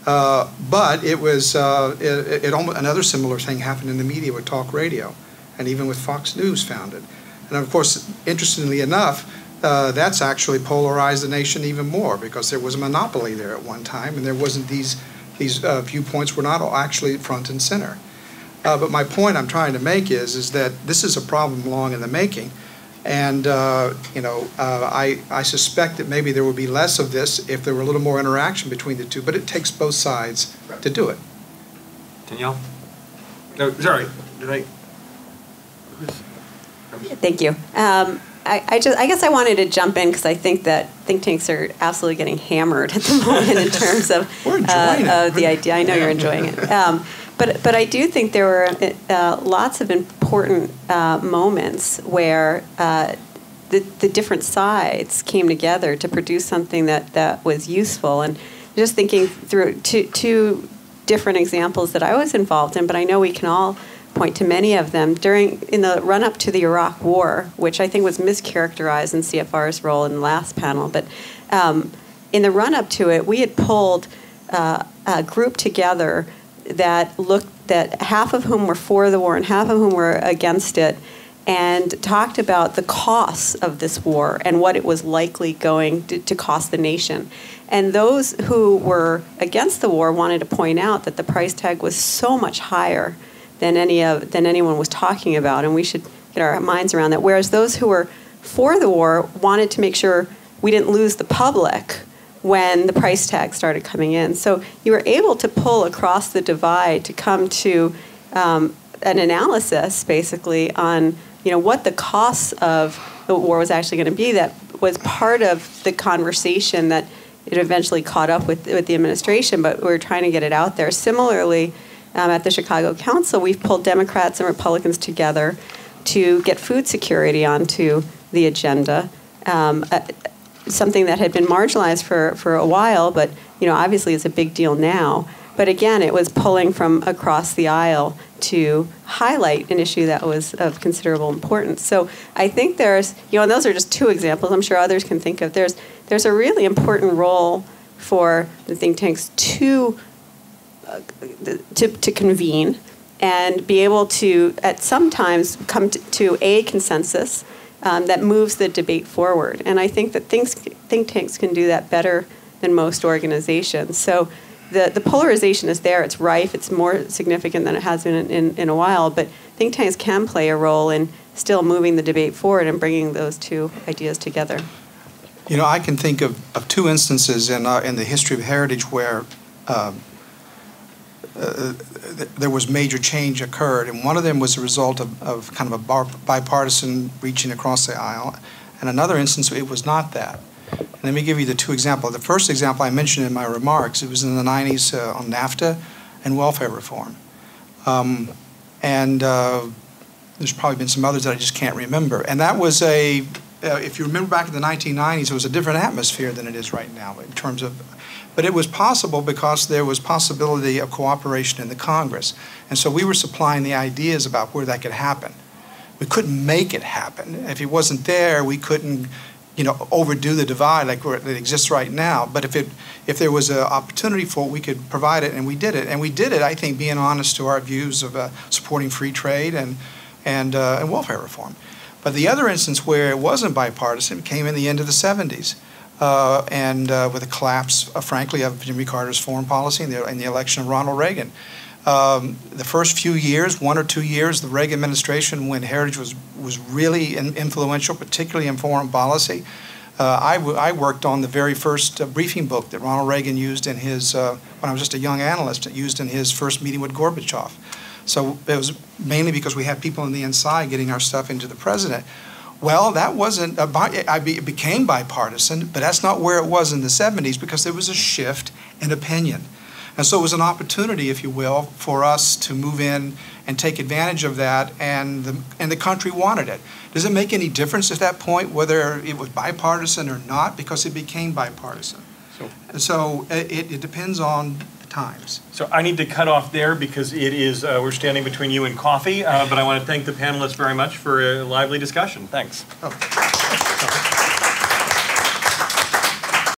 But it was another similar thing happened in the media with talk radio, and even with Fox News founded. And of course, interestingly enough, that's actually polarized the nation even more because there was a monopoly there at one time, and there wasn't these viewpoints were not actually front and center. But my point I'm trying to make is that this is a problem long in the making, and I suspect that maybe there would be less of this if there were a little more interaction between the two. But it takes both sides to do it. Danielle? No, sorry. Did I? Thank you. I guess I wanted to jump in because I think that think tanks are absolutely getting hammered at the moment in terms of the idea. I know you're enjoying it. But I do think there were lots of important moments where the different sides came together to produce something that was useful. And just thinking through two different examples that I was involved in, but I know we can all point to many of them in the run-up to the Iraq War, which I think was mischaracterized in CFR's role in the last panel. But in the run-up to it, we had pulled a group together that half of whom were for the war and half of whom were against it, and talked about the costs of this war and what it was likely going to cost the nation. And those who were against the war wanted to point out that the price tag was so much higher than anyone was talking about, and we should get our minds around that. Whereas those who were for the war wanted to make sure we didn't lose the public when the price tag started coming in. So you were able to pull across the divide to come to an analysis, basically, on what the costs of the war was actually going to be. That was part of the conversation that it eventually caught up with the administration, but we were trying to get it out there. Similarly, at the Chicago Council, we've pulled Democrats and Republicans together to get food security onto the agenda, something that had been marginalized for a while, but obviously is a big deal now. But again, it was pulling from across the aisle to highlight an issue that was of considerable importance. So I think there's, and those are just two examples. I'm sure others can think of. There's a really important role for the think tanks to convene and be able to, at some times, come to a consensus that moves the debate forward. And I think that think tanks can do that better than most organizations. So the polarization is there. It's rife. It's more significant than it has been in a while. But think tanks can play a role in still moving the debate forward and bringing those two ideas together. I can think of two instances in the history of heritage where there was major change occurred, and one of them was a result of kind of a bipartisan reaching across the aisle, and another instance it was not that. And let me give you the two examples. The first example I mentioned in my remarks, it was in the 90s on NAFTA and welfare reform. There's probably been some others that I just can't remember. And that was if you remember back in the 1990s, it was a different atmosphere than it is right now in terms of, but it was possible because there was possibility of cooperation in the Congress. And so we were supplying the ideas about where that could happen. We couldn't make it happen. If it wasn't there, we couldn't overdo the divide like that exists right now. But if there was an opportunity for it, we could provide it, and we did it. And we did it, I think, being honest to our views of supporting free trade and welfare reform. But the other instance where it wasn't bipartisan came in the end of the 70s, with the collapse, frankly, of Jimmy Carter's foreign policy and the election of Ronald Reagan. The first few years, 1 or 2 years, the Reagan administration, when heritage was really influential, particularly in foreign policy, I worked on the very first briefing book that Ronald Reagan used in his, when I was just a young analyst, used in his first meeting with Gorbachev. So it was mainly because we had people on the inside getting our stuff into the president. Well, that wasn't, it became bipartisan, but that's not where it was in the 70s because there was a shift in opinion. And so it was an opportunity, if you will, for us to move in and take advantage of that, and the country wanted it. Does it make any difference at that point whether it was bipartisan or not? Because it became bipartisan. So it depends on the times. So I need to cut off there because it is, we're standing between you and coffee, but I want to thank the panelists very much for a lively discussion. Thanks. Oh.